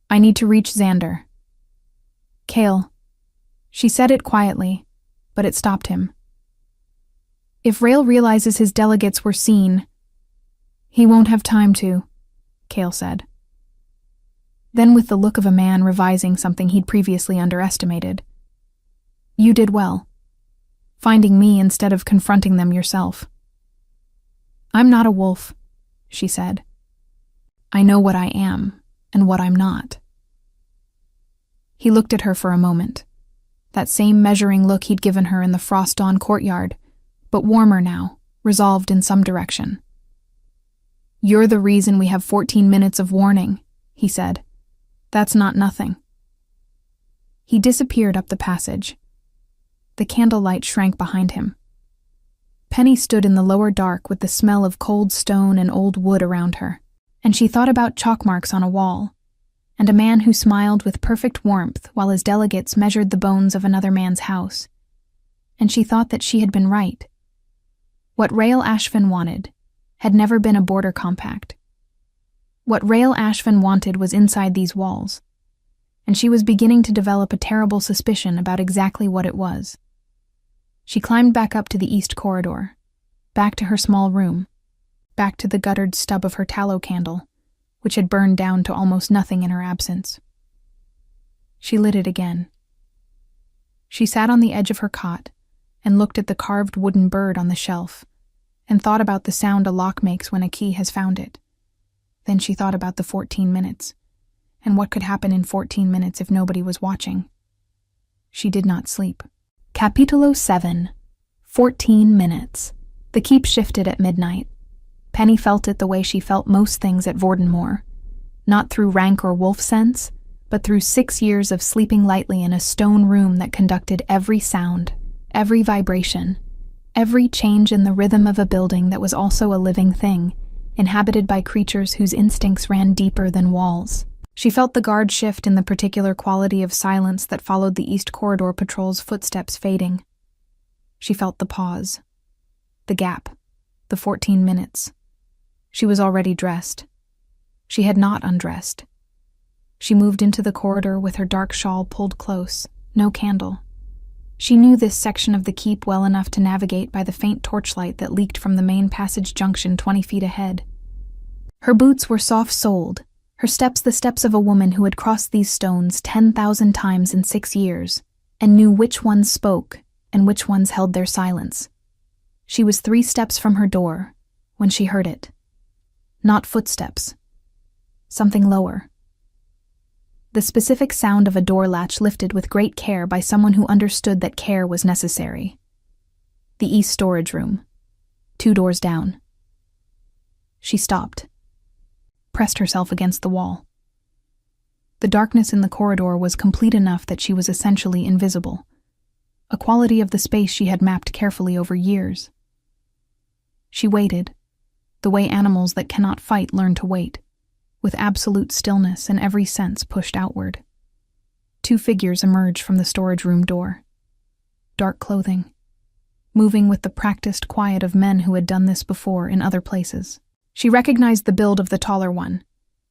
"I need to reach Xander." "Cale." She said it quietly, but it stopped him. "If Rail realizes his delegates were seen, he won't have time to," Cale said. Then, with the look of a man revising something he'd previously underestimated, "You did well, finding me instead of confronting them yourself." "I'm not a wolf," she said. "I know what I am and what I'm not." He looked at her for a moment, that same measuring look he'd given her in the frost-dawn courtyard, but warmer now, resolved in some direction. "You're the reason we have 14 minutes of warning," he said. "That's not nothing." He disappeared up the passage. The candlelight shrank behind him. Penny stood in the lower dark with the smell of cold stone and old wood around her, and she thought about chalk marks on a wall, and a man who smiled with perfect warmth while his delegates measured the bones of another man's house. And she thought that she had been right. What Rael Ashvin wanted had never been a border compact. What Rael Ashvin wanted was inside these walls, and she was beginning to develop a terrible suspicion about exactly what it was. She climbed back up to the east corridor, back to her small room, back to the guttered stub of her tallow candle, which had burned down to almost nothing in her absence. She lit it again. She sat on the edge of her cot and looked at the carved wooden bird on the shelf, and thought about the sound a lock makes when a key has found it. Then she thought about the 14 minutes, and what could happen in 14 minutes if nobody was watching. She did not sleep. Capítulo 7. 14 minutes. The keep shifted at midnight. Penny felt it the way she felt most things at Vordenmoor, not through rank or wolf sense, but through 6 years of sleeping lightly in a stone room that conducted every sound, every vibration, every change in the rhythm of a building that was also a living thing, inhabited by creatures whose instincts ran deeper than walls. She felt the guard shift in the particular quality of silence that followed the East Corridor patrol's footsteps fading. She felt the pause, the gap, the 14 minutes. She was already dressed. She had not undressed. She moved into the corridor with her dark shawl pulled close, no candle. She knew this section of the keep well enough to navigate by the faint torchlight that leaked from the main passage junction 20 feet ahead. Her boots were soft-soled, her steps the steps of a woman who had crossed these stones 10,000 times in 6 years, and knew which ones spoke and which ones held their silence. She was 3 steps from her door when she heard it. Not footsteps. Something lower. The specific sound of a door latch lifted with great care by someone who understood that care was necessary. The east storage room. 2 doors down. She stopped. Pressed herself against the wall. The darkness in the corridor was complete enough that she was essentially invisible, a quality of the space she had mapped carefully over years. She waited, the way animals that cannot fight learn to wait, with absolute stillness and every sense pushed outward. 2 figures emerged from the storage room door. Dark clothing, moving with the practiced quiet of men who had done this before in other places. She recognized the build of the taller one,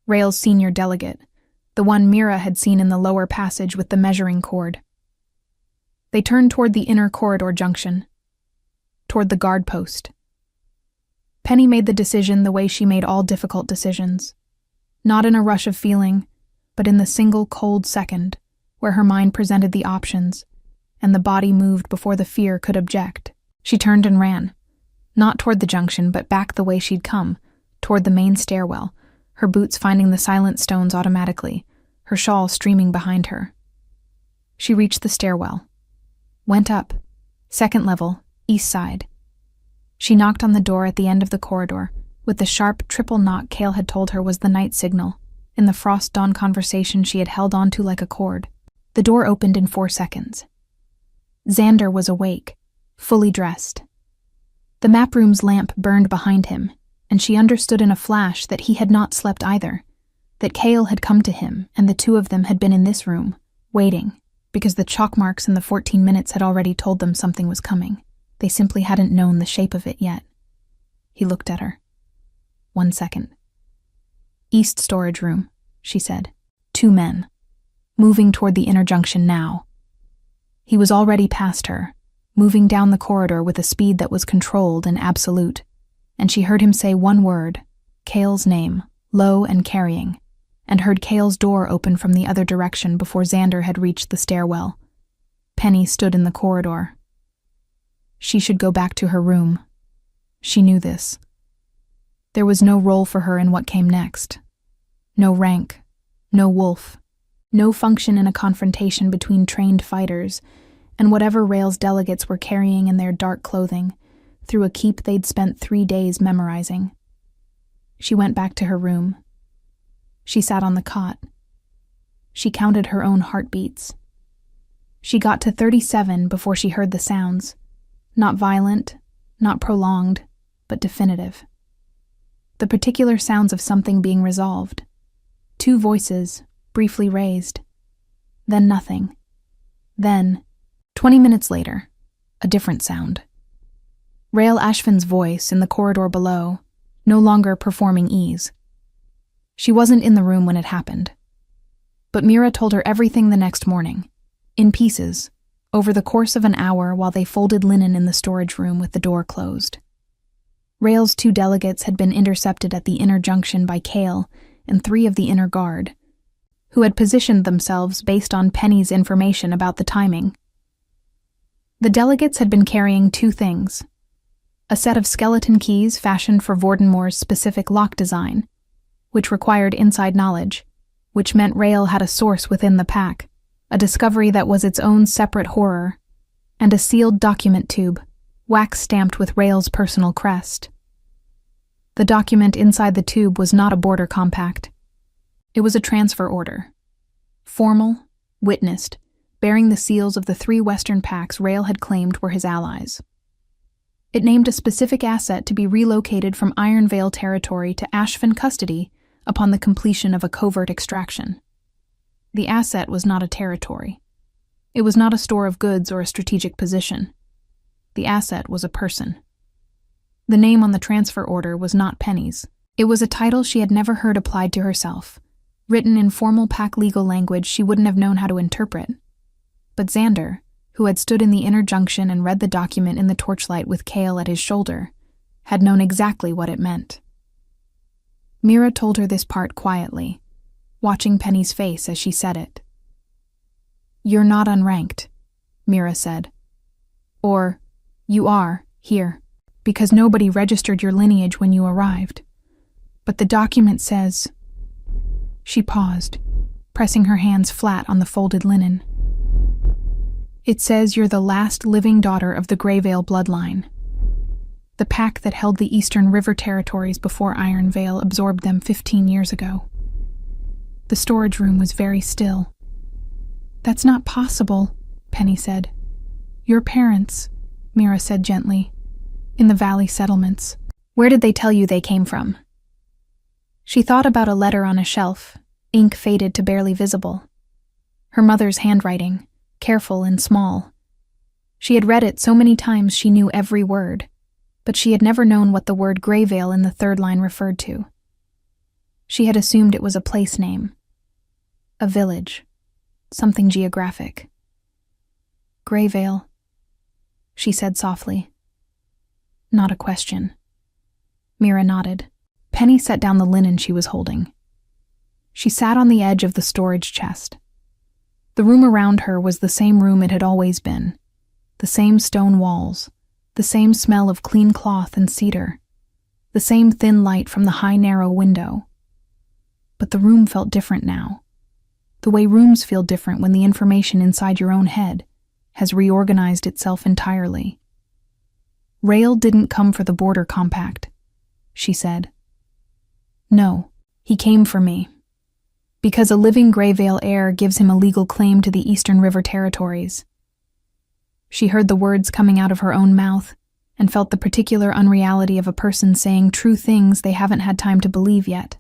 Rail's senior delegate, the one Mira had seen in the lower passage with the measuring cord. They turned toward the inner corridor junction. toward the guard post. Penny made the decision the way she made all difficult decisions. Not in a rush of feeling, but in the single cold second where her mind presented the options and the body moved before the fear could object. She turned and ran, not toward the junction, but back the way she'd come, toward the main stairwell, her boots finding the silent stones automatically, her shawl streaming behind her. She reached the stairwell, went up, second level, east side. She knocked on the door at the end of the corridor, with the sharp triple knock Cale had told her was the night signal, in the frost dawn conversation she had held onto like a cord. The door opened in 4 seconds. Xander was awake, fully dressed. The map room's lamp burned behind him, and she understood in a flash that he had not slept either, that Cale had come to him and the two of them had been in this room, waiting, because the chalk marks in the 14 minutes had already told them something was coming. They simply hadn't known the shape of it yet. He looked at her. 1 second. East storage room, she said. 2 men. Moving toward the inner junction now. He was already past her, moving down the corridor with a speed that was controlled and absolute, and she heard him say one word, Cale's name, low and carrying, and heard Cale's door open from the other direction before Xander had reached the stairwell. Penny stood in the corridor. She should go back to her room. She knew this. There was no role for her in what came next. No rank, no wolf, no function in a confrontation between trained fighters and whatever Rail's delegates were carrying in their dark clothing through a keep they'd spent 3 days memorizing. She went back to her room. She sat on the cot. She counted her own heartbeats. She got to 37 before she heard the sounds. Not violent, not prolonged, but definitive. The particular sounds of something being resolved. 2 voices, briefly raised. Then nothing. Then, 20 minutes later, a different sound. Rail Ashvin's voice in the corridor below, no longer performing ease. She wasn't in the room when it happened. But Mira told her everything the next morning, in pieces, over the course of an hour while they folded linen in the storage room with the door closed. Rail's 2 delegates had been intercepted at the inner junction by Cale and 3 of the inner guard, who had positioned themselves based on Penny's information about the timing. The delegates had been carrying 2 things: a set of skeleton keys fashioned for Vordenmoor's specific lock design, which required inside knowledge, which meant Rail had a source within the pack, a discovery that was its own separate horror, and a sealed document tube, wax-stamped with Rail's personal crest. The document inside the tube was not a border compact. It was a transfer order. Formal, witnessed, bearing the seals of the 3 Western packs Rail had claimed were his allies. It named a specific asset to be relocated from Iron Vale territory to Ashvin custody upon the completion of a covert extraction. The asset was not a territory. It was not a store of goods or a strategic position. The asset was a person. The name on the transfer order was not Penny's. It was a title she had never heard applied to herself, written in formal pack legal language she wouldn't have known how to interpret. But Xander, who had stood in the inner junction and read the document in the torchlight with Cale at his shoulder, had known exactly what it meant. Mira told her this part quietly, watching Penny's face as she said it. "You're not unranked," Mira said. "Or, you are, here, because nobody registered your lineage when you arrived. But the document says..." She paused, pressing her hands flat on the folded linen. "It says you're the last living daughter of the Greyvale bloodline. The pack that held the Eastern River territories before Iron Vale absorbed them 15 years ago." The storage room was very still. "That's not possible," Penny said. "Your parents," Mira said gently, "in the valley settlements. Where did they tell you they came from?" She thought about a letter on a shelf, ink faded to barely visible. Her mother's handwriting, careful and small. She had read it so many times she knew every word, but she had never known what the word Greyvale in the 3rd line referred to. She had assumed it was a place name, a village, something geographic. "Greyvale," she said softly. Not a question. Mira nodded. Penny set down the linen she was holding. She sat on the edge of the storage chest. The room around her was the same room it had always been. The same stone walls, the same smell of clean cloth and cedar, the same thin light from the high narrow window. But the room felt different now. The way rooms feel different when the information inside your own head has reorganized itself entirely. Rael didn't come for the border compact, she said. No, he came for me. Because a living Greyvale heir gives him a legal claim to the Eastern River territories. She heard the words coming out of her own mouth and felt the particular unreality of a person saying true things they haven't had time to believe yet.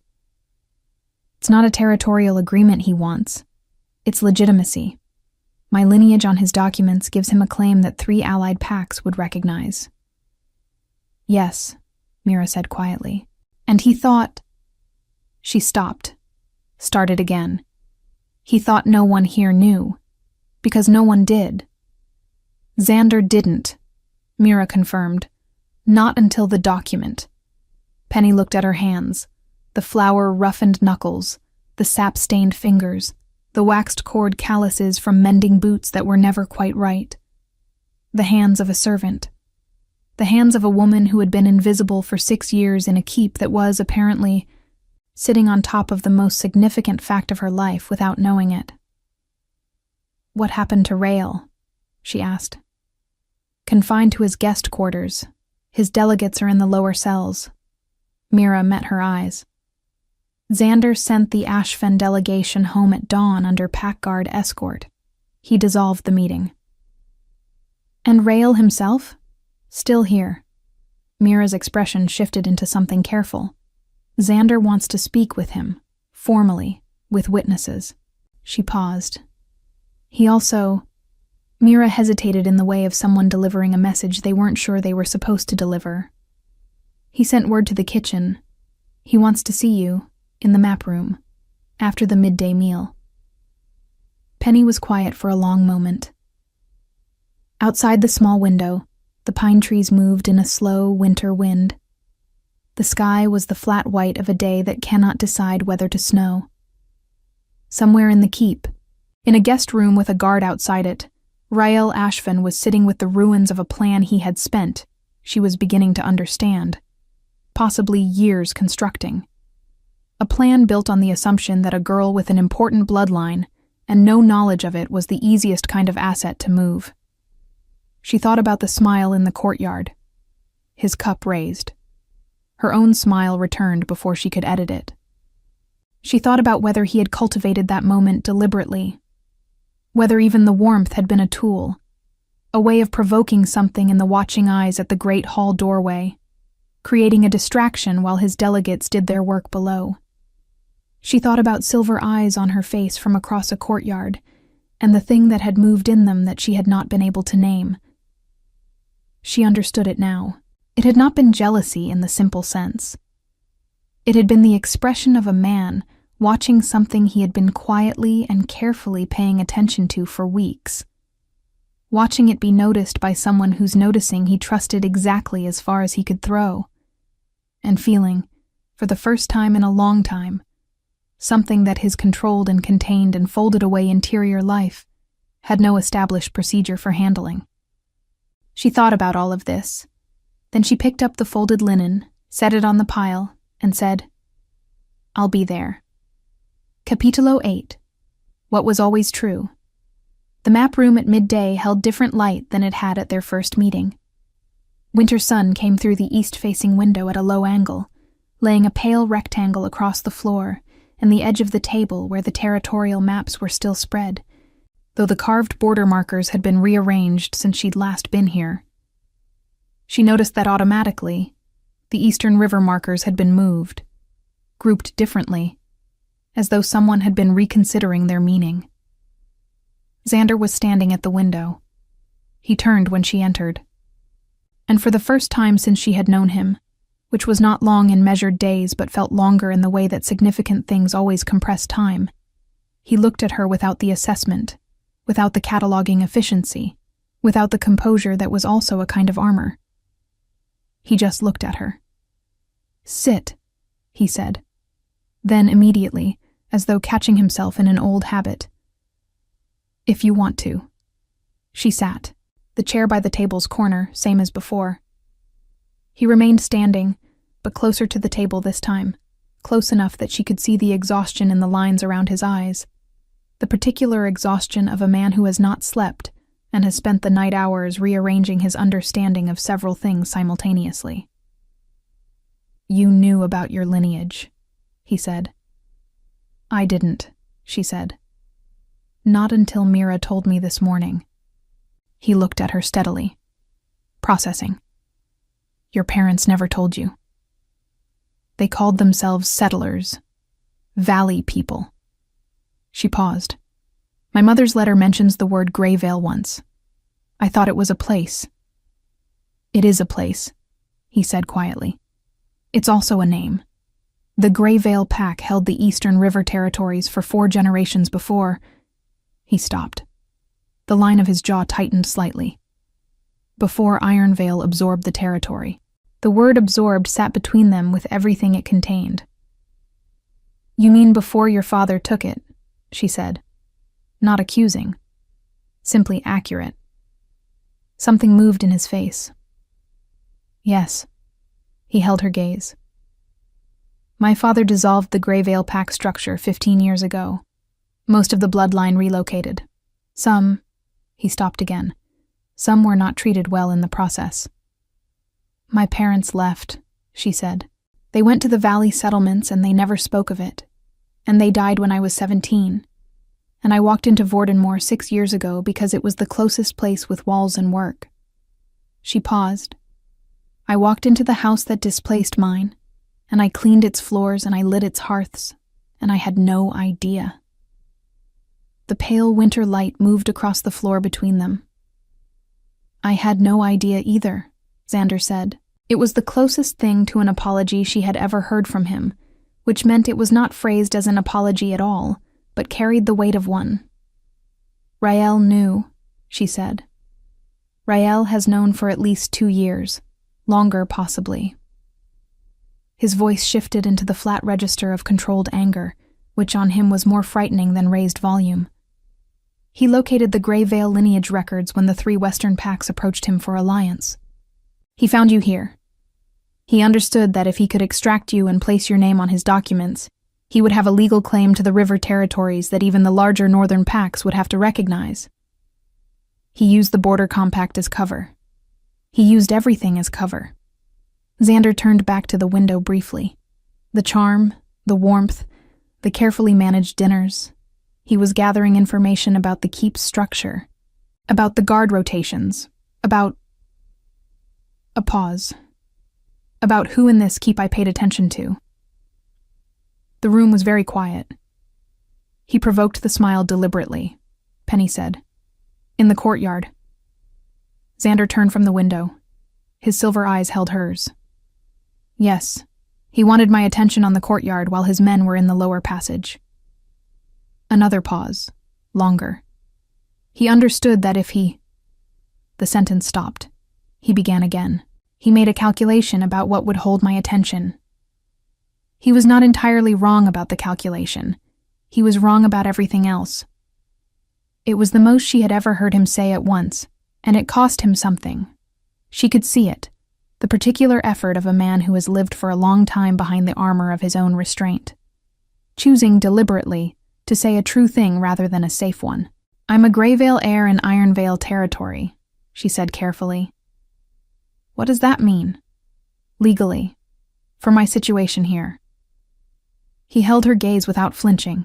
It's not a territorial agreement he wants. It's legitimacy. My lineage on his documents gives him a claim that 3 allied pacts would recognize. Yes, Mira said quietly. And he thought... She stopped, started again. He thought no one here knew, because no one did. Xander didn't, Mira confirmed. Not until the document. Penny looked at her hands, the flour-roughened knuckles, the sap-stained fingers, the waxed cord calluses from mending boots that were never quite right. The hands of a servant. The hands of a woman who had been invisible for 6 years in a keep that was, apparently, sitting on top of the most significant fact of her life without knowing it. What happened to Rael? She asked. Confined to his guest quarters. His delegates are in the lower cells. Mira met her eyes. Xander sent the Ashfen delegation home at dawn under pack guard escort. He dissolved the meeting. And Rael himself? Still here. Mira's expression shifted into something careful. Xander wants to speak with him, formally, with witnesses. She paused. He also... Mira hesitated in the way of someone delivering a message they weren't sure they were supposed to deliver. He sent word to the kitchen. He wants to see you, in the map room, after the midday meal. Penny was quiet for a long moment. Outside the small window, the pine trees moved in a slow winter wind. The sky was the flat white of a day that cannot decide whether to snow. Somewhere in the keep, in a guest room with a guard outside it, Rael Ashven was sitting with the ruins of a plan he had spent, she was beginning to understand, possibly years constructing. A plan built on the assumption that a girl with an important bloodline and no knowledge of it was the easiest kind of asset to move. She thought about the smile in the courtyard, his cup raised. Her own smile returned before she could edit it. She thought about whether he had cultivated that moment deliberately, whether even the warmth had been a tool, a way of provoking something in the watching eyes at the great hall doorway, creating a distraction while his delegates did their work below. She thought about silver eyes on her face from across a courtyard, and the thing that had moved in them that she had not been able to name. She understood it now. It had not been jealousy in the simple sense. It had been the expression of a man watching something he had been quietly and carefully paying attention to for weeks. Watching it be noticed by someone whose noticing he trusted exactly as far as he could throw. And feeling, for the first time in a long time, something that his controlled and contained and folded away interior life had no established procedure for handling. She thought about all of this. Then she picked up the folded linen, set it on the pile, and said, I'll be there. Capítulo 8. What was always true. The map room at midday held different light than it had at their first meeting. Winter sun came through the east-facing window at a low angle, laying a pale rectangle across the floor and the edge of the table where the territorial maps were still spread, though the carved border markers had been rearranged since she'd last been here. She noticed that automatically, the Eastern River markers had been moved, grouped differently, as though someone had been reconsidering their meaning. Xander was standing at the window. He turned when she entered. And for the first time since she had known him, which was not long in measured days but felt longer in the way that significant things always compress time, he looked at her without the assessment, without the cataloging efficiency, without the composure that was also a kind of armor. He just looked at her. "Sit," he said. Then immediately, as though catching himself in an old habit, "If you want to." She sat, the chair by the table's corner, same as before. He remained standing, but closer to the table this time, close enough that she could see the exhaustion in the lines around his eyes, the particular exhaustion of a man who has not slept and has spent the night hours rearranging his understanding of several things simultaneously. "You knew about your lineage," he said. "I didn't," she said. "Not until Mira told me this morning." He looked at her steadily, processing. "Your parents never told you." "They called themselves settlers. Valley people." She paused. "My mother's letter mentions the word Greyvale once. I thought it was a place." "It is a place," he said quietly. "It's also a name. The Greyvale Pack held the Eastern River Territories for 4 generations before." He stopped. The line of his jaw tightened slightly. "Before Ironvale absorbed the territory." The word absorbed sat between them with everything it contained. "You mean before your father took it," she said. Not accusing, simply accurate. Something moved in his face. "Yes." He held her gaze. "My father dissolved the Greyvale Pack structure 15 years ago. Most of the bloodline relocated. Some," he stopped again, "some were not treated well in the process." "My parents left," she said. "They went to the valley settlements and they never spoke of it. And they died when I was 17. And I walked into Vordenmoor 6 years ago because it was the closest place with walls and work." She paused. "I walked into the house that displaced mine, and I cleaned its floors and I lit its hearths, and I had no idea." The pale winter light moved across the floor between them. "I had no idea either," Xander said. It was the closest thing to an apology she had ever heard from him, which meant it was not phrased as an apology at all, but carried the weight of one. "Rael knew," she said. "Rael has known for at least 2 years, longer possibly." His voice shifted into the flat register of controlled anger, which on him was more frightening than raised volume. He located the Greyvale lineage records when the 3 Western packs approached him for alliance. "He found you here. He understood that if he could extract you and place your name on his documents, he would have a legal claim to the river territories that even the larger northern packs would have to recognize. He used the border compact as cover. He used everything as cover." Xander turned back to the window briefly. The charm, the warmth, the carefully managed dinners. He was gathering information about the keep's structure, about the guard rotations, about... A pause. "About who in this keep I paid attention to." The room was very quiet. He provoked the smile deliberately, Penny said. "In the courtyard." Xander turned from the window. His silver eyes held hers. "Yes, he wanted my attention on the courtyard while his men were in the lower passage." Another pause, longer. He understood that if he... The sentence stopped. He began again. "He made a calculation about what would hold my attention." He was not entirely wrong about the calculation. He was wrong about everything else. It was the most she had ever heard him say at once, and it cost him something. She could see it, the particular effort of a man who has lived for a long time behind the armor of his own restraint, choosing deliberately to say a true thing rather than a safe one. "I'm a Greyvale heir in Ironvale territory," she said carefully. "What does that mean? Legally, for my situation here." He held her gaze without flinching.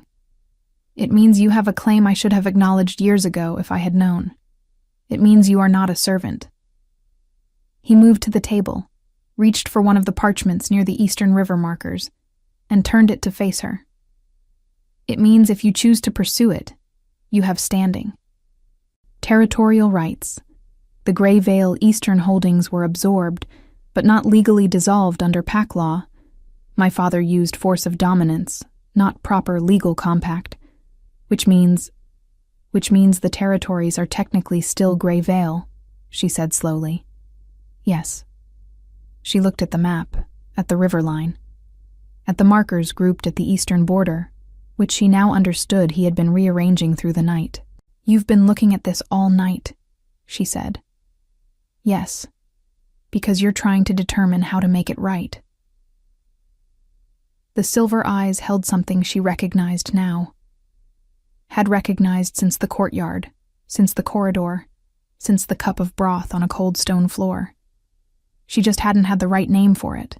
"It means you have a claim I should have acknowledged years ago if I had known. It means you are not a servant." He moved to the table, reached for one of the parchments near the Eastern River markers, and turned it to face her. "It means if you choose to pursue it, you have standing. Territorial rights. The Greyvale Eastern holdings were absorbed, but not legally dissolved under pack law. My father used force of dominance, not proper legal compact, which means the territories are technically still Greyvale," she said slowly. "Yes." She looked at the map, at the river line, at the markers grouped at the eastern border, which she now understood he had been rearranging through the night. "You've been looking at this all night," she said. "Yes, because you're trying to determine how to make it right." The silver eyes held something she recognized now. Had recognized since the courtyard, since the corridor, since the cup of broth on a cold stone floor. She just hadn't had the right name for it.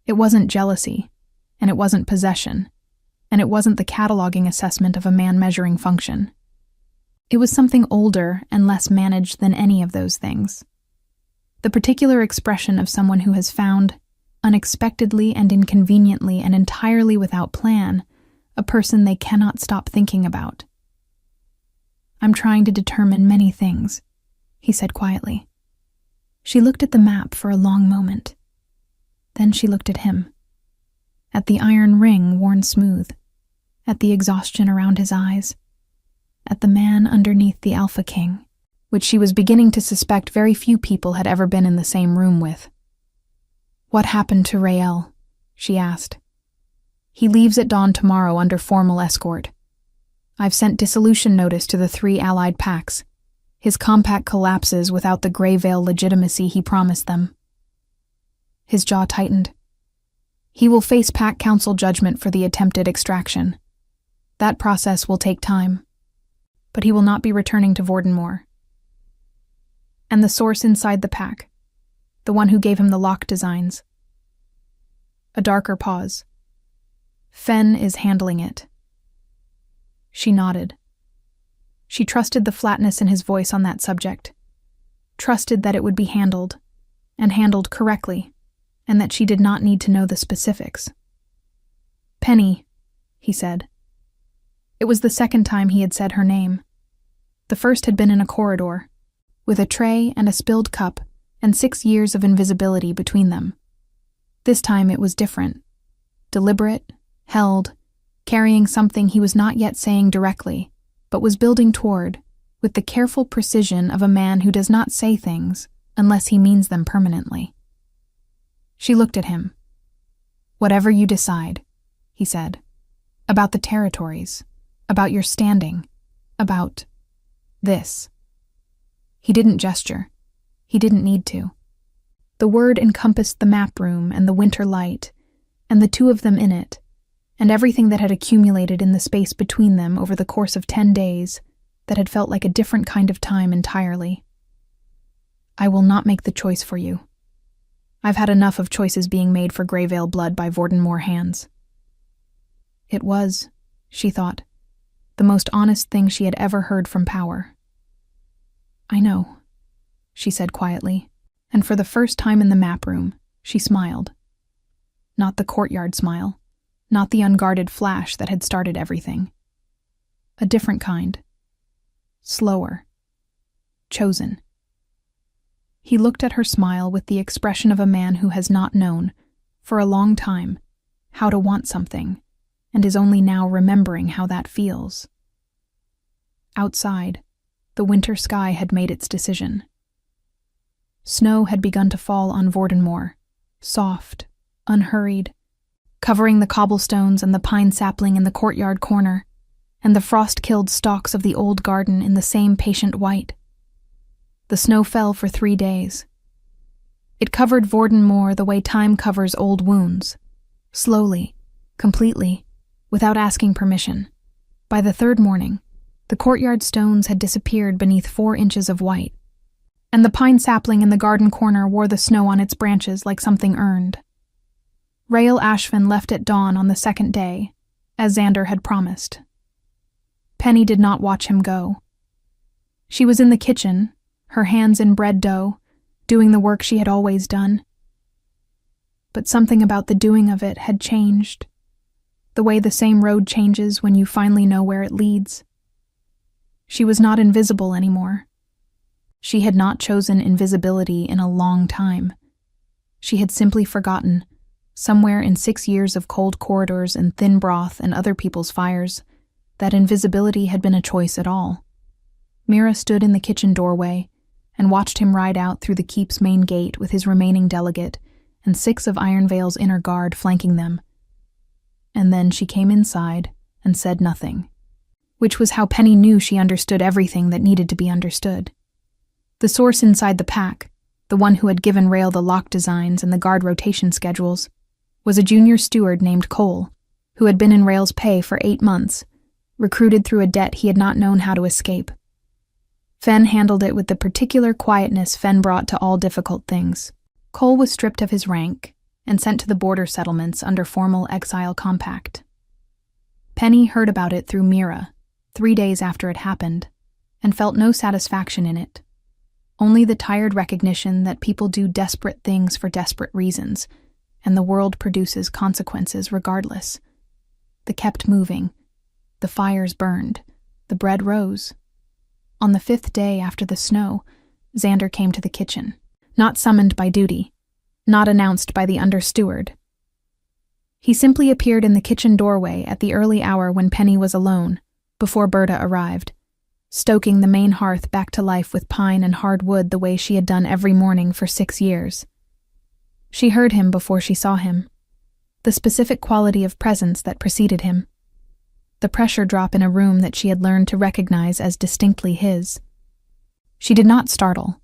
It wasn't jealousy, and it wasn't possession, and it wasn't the cataloging assessment of a man measuring function. It was something older and less managed than any of those things. The particular expression of someone who has found, unexpectedly and inconveniently and entirely without plan, a person they cannot stop thinking about. "I'm trying to determine many things," he said quietly. She looked at the map for a long moment. Then she looked at him. At the iron ring worn smooth, at the exhaustion around his eyes, at the man underneath the Alpha King, which she was beginning to suspect very few people had ever been in the same room with. "What happened to Rael?" she asked. "He leaves at dawn tomorrow under formal escort. I've sent dissolution notice to the 3 allied packs. His compact collapses without the Grey Veil legitimacy he promised them." His jaw tightened. "He will face Pack Council judgment for the attempted extraction. That process will take time, but he will not be returning to Vordenmoor." "And the source inside the pack, the one who gave him the lock designs?" A darker pause. "Fen is handling it." She nodded. She trusted the flatness in his voice on that subject, trusted that it would be handled, and handled correctly, and that she did not need to know the specifics. "Penny," he said. It was the second time he had said her name. The first had been in a corridor, with a tray and a spilled cup and 6 years of invisibility between them. This time it was different. Deliberate, held, carrying something he was not yet saying directly, but was building toward, with the careful precision of a man who does not say things unless he means them permanently. She looked at him. "Whatever you decide," he said, "about the territories, about your standing, about this." He didn't gesture. He didn't need to. The word encompassed the map room and the winter light, and the two of them in it, and everything that had accumulated in the space between them over the course of 10 days that had felt like a different kind of time entirely. "I will not make the choice for you. I've had enough of choices being made for Greyvale blood by Vordenmoor hands." It was, she thought, the most honest thing she had ever heard from power. "I know," she said quietly, and for the first time in the map room, she smiled. Not the courtyard smile, not the unguarded flash that had started everything. A different kind. Slower. Chosen. He looked at her smile with the expression of a man who has not known, for a long time, how to want something, and is only now remembering how that feels. Outside, the winter sky had made its decision. Snow had begun to fall on Vordenmoor, soft, unhurried, covering the cobblestones and the pine sapling in the courtyard corner, and the frost-killed stalks of the old garden in the same patient white. The snow fell for 3 days. It covered Vordenmoor the way time covers old wounds, slowly, completely, without asking permission. By the 3rd morning, the courtyard stones had disappeared beneath 4 inches of white, and the pine sapling in the garden corner wore the snow on its branches like something earned. Rael Ashvin left at dawn on the 2nd day, as Xander had promised. Penny did not watch him go. She was in the kitchen, her hands in bread dough, doing the work she had always done. But something about the doing of it had changed, the way the same road changes when you finally know where it leads. She was not invisible anymore. She had not chosen invisibility in a long time. She had simply forgotten, somewhere in 6 years of cold corridors and thin broth and other people's fires, that invisibility had been a choice at all. Mira stood in the kitchen doorway and watched him ride out through the keep's main gate with his remaining delegate and 6 of Ironvale's inner guard flanking them. And then she came inside and said nothing, which was how Penny knew she understood everything that needed to be understood. The source inside the pack, the one who had given Rail the lock designs and the guard rotation schedules, was a junior steward named Cole, who had been in Rail's pay for 8 months, recruited through a debt he had not known how to escape. Fen handled it with the particular quietness Fen brought to all difficult things. Cole was stripped of his rank and sent to the border settlements under formal exile compact. Penny heard about it through Mira, 3 days after it happened, and felt no satisfaction in it. Only the tired recognition that people do desperate things for desperate reasons, and the world produces consequences regardless. The kept moving. The fires burned. The bread rose. On the 5th day after the snow, Xander came to the kitchen, not summoned by duty, not announced by the understeward. He simply appeared in the kitchen doorway at the early hour when Penny was alone, before Berta arrived, stoking the main hearth back to life with pine and hard wood the way she had done every morning for 6 years. She heard him before she saw him, the specific quality of presence that preceded him, the pressure drop in a room that she had learned to recognize as distinctly his. She did not startle.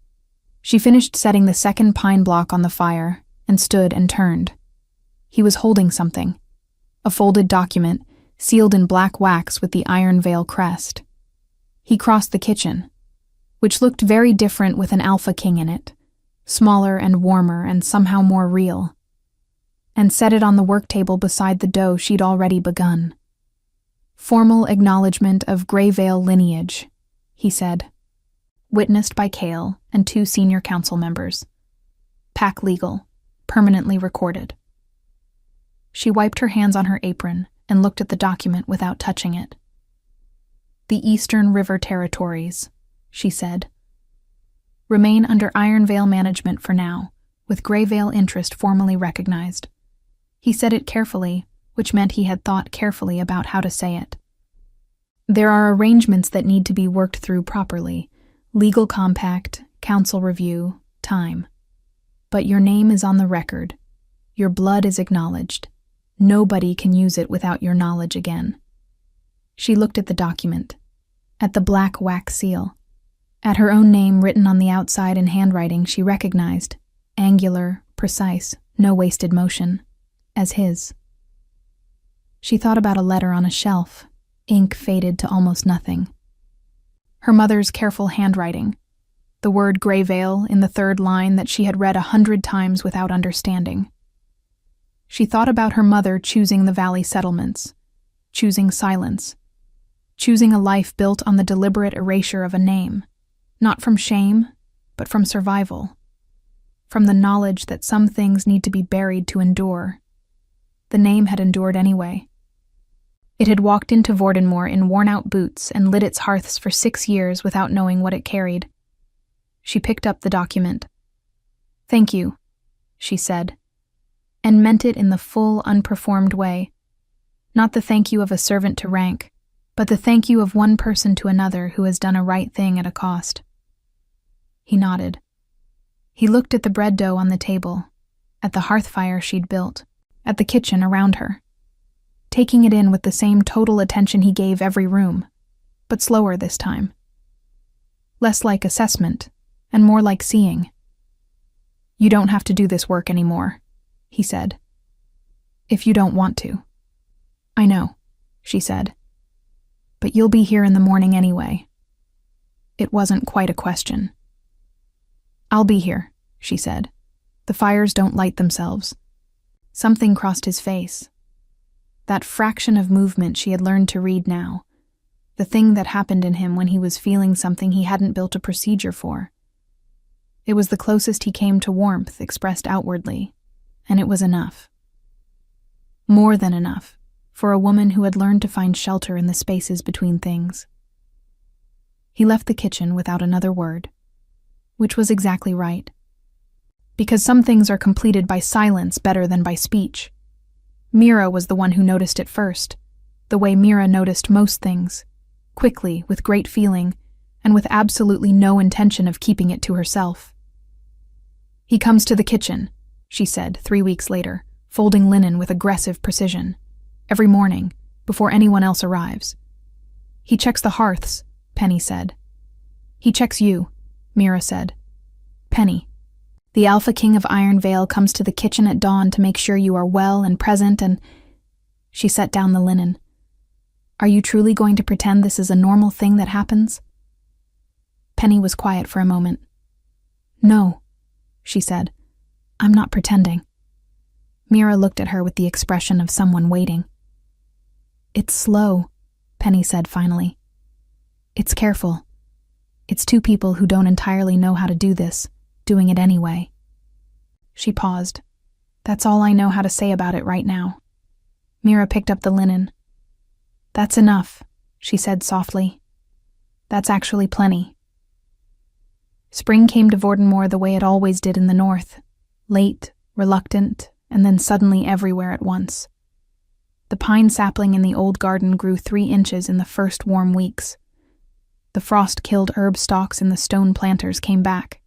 She finished setting the 2nd pine block on the fire and stood and turned. He was holding something, a folded document sealed in black wax with the Ironvale crest. He crossed the kitchen, which looked very different with an Alpha King in it, smaller and warmer and somehow more real, and set it on the work table beside the dough she'd already begun. Formal acknowledgement of Greyvale lineage, he said. Witnessed by Kale and 2 senior council members. Pack legal, permanently recorded. She wiped her hands on her apron and looked at the document without touching it. The Eastern River Territories, she said. Remain under Ironvale management for now, with Greyvale interest formally recognized. He said it carefully, which meant he had thought carefully about how to say it. There are arrangements that need to be worked through properly. Legal compact, council review, time. But your name is on the record. Your blood is acknowledged. Nobody can use it without your knowledge again. She looked at the document, at the black wax seal, at her own name written on the outside in handwriting she recognized, angular, precise, no wasted motion, as his. She thought about a letter on a shelf, ink faded to almost nothing. Her mother's careful handwriting, the word Greyvale in the 3rd line that she had read 100 times without understanding. She thought about her mother choosing the valley settlements, choosing silence, choosing a life built on the deliberate erasure of a name, not from shame, but from survival, from the knowledge that some things need to be buried to endure. The name had endured anyway. It had walked into Vordenmoor in worn-out boots and lit its hearths for 6 years without knowing what it carried. She picked up the document. "Thank you," she said, and meant it in the full, unperformed way. Not the thank you of a servant to rank, but the thank you of one person to another who has done a right thing at a cost. He nodded. He looked at the bread dough on the table, at the hearth fire she'd built, at the kitchen around her, taking it in with the same total attention he gave every room, but slower this time. Less like assessment, and more like seeing. "You don't have to do this work anymore," he said. "If you don't want to." "I know," she said. "But you'll be here in the morning anyway." It wasn't quite a question. "I'll be here," she said. "The fires don't light themselves." Something crossed his face. That fraction of movement she had learned to read now. The thing that happened in him when he was feeling something he hadn't built a procedure for. It was the closest he came to warmth expressed outwardly, and it was enough. More than enough, for a woman who had learned to find shelter in the spaces between things. He left the kitchen without another word, which was exactly right. Because some things are completed by silence better than by speech. Mira was the one who noticed it first, the way Mira noticed most things, quickly, with great feeling, and with absolutely no intention of keeping it to herself. "He comes to the kitchen," she said 3 weeks later, folding linen with aggressive precision. Every morning, before anyone else arrives. He checks the hearths, Penny said. He checks you, Mira said. Penny. The Alpha King of Iron Vale comes to the kitchen at dawn to make sure you are well and present and... She set down the linen. Are you truly going to pretend this is a normal thing that happens? Penny was quiet for a moment. No, she said. I'm not pretending. Mira looked at her with the expression of someone waiting. It's slow, Penny said finally. It's careful. It's two people who don't entirely know how to do this, doing it anyway. She paused. That's all I know how to say about it right now. Mira picked up the linen. That's enough, she said softly. That's actually plenty. Spring came to Vordenmoor the way it always did in the north, late, reluctant, and then suddenly everywhere at once. The pine sapling in the old garden grew 3 inches in the first warm weeks. The frost-killed herb stalks in the stone planters came back.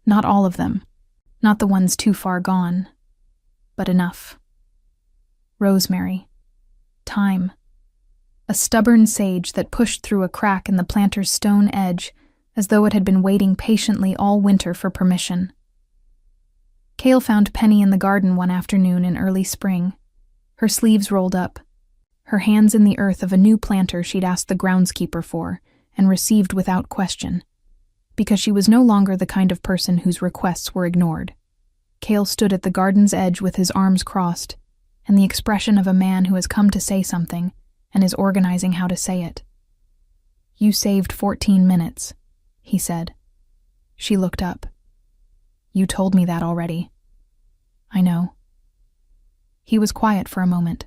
Not all of them, not the ones too far gone, but enough. Rosemary. Thyme. A stubborn sage that pushed through a crack in the planter's stone edge as though it had been waiting patiently all winter for permission. Cale found Penny in the garden one afternoon in early spring, her sleeves rolled up, her hands in the earth of a new planter she'd asked the groundskeeper for and received without question, because she was no longer the kind of person whose requests were ignored. Cale stood at the garden's edge with his arms crossed, and the expression of a man who has come to say something and is organizing how to say it. You saved 14 minutes, he said. She looked up. You told me that already. I know. He was quiet for a moment,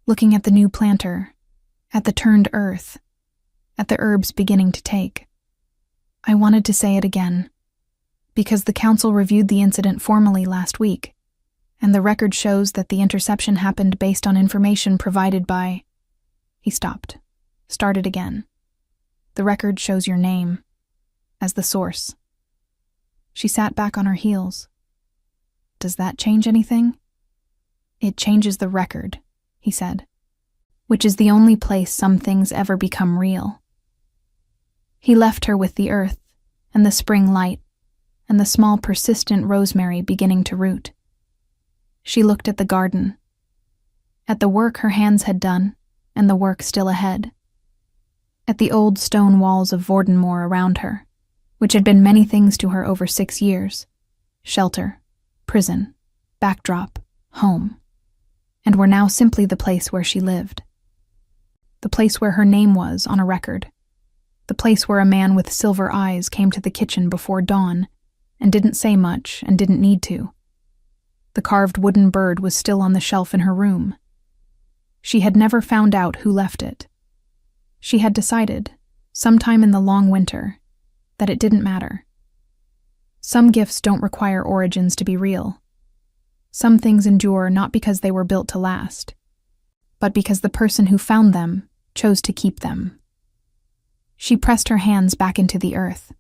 looking at the new planter, at the turned earth, at the herbs beginning to take. I wanted to say it again, because the council reviewed the incident formally last week, and the record shows that the interception happened based on information provided by... He stopped, started again. The record shows your name as the source. She sat back on her heels. Does that change anything? It changes the record, he said, which is the only place some things ever become real. He left her with the earth and the spring light and the small persistent rosemary beginning to root. She looked at the garden, at the work her hands had done and the work still ahead, at the old stone walls of Vordenmoor around her, which had been many things to her over 6 years, shelter, prison, backdrop, home, and were now simply the place where she lived. The place where her name was on a record. The place where a man with silver eyes came to the kitchen before dawn and didn't say much and didn't need to. The carved wooden bird was still on the shelf in her room. She had never found out who left it. She had decided, sometime in the long winter, that it didn't matter. Some gifts don't require origins to be real. Some things endure not because they were built to last, but because the person who found them chose to keep them. She pressed her hands back into the earth.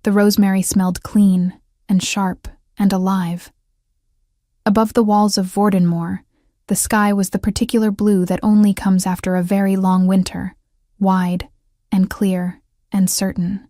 The rosemary smelled clean and sharp and alive. Above the walls of Vordenmoor, the sky was the particular blue that only comes after a very long winter, wide and clear and certain.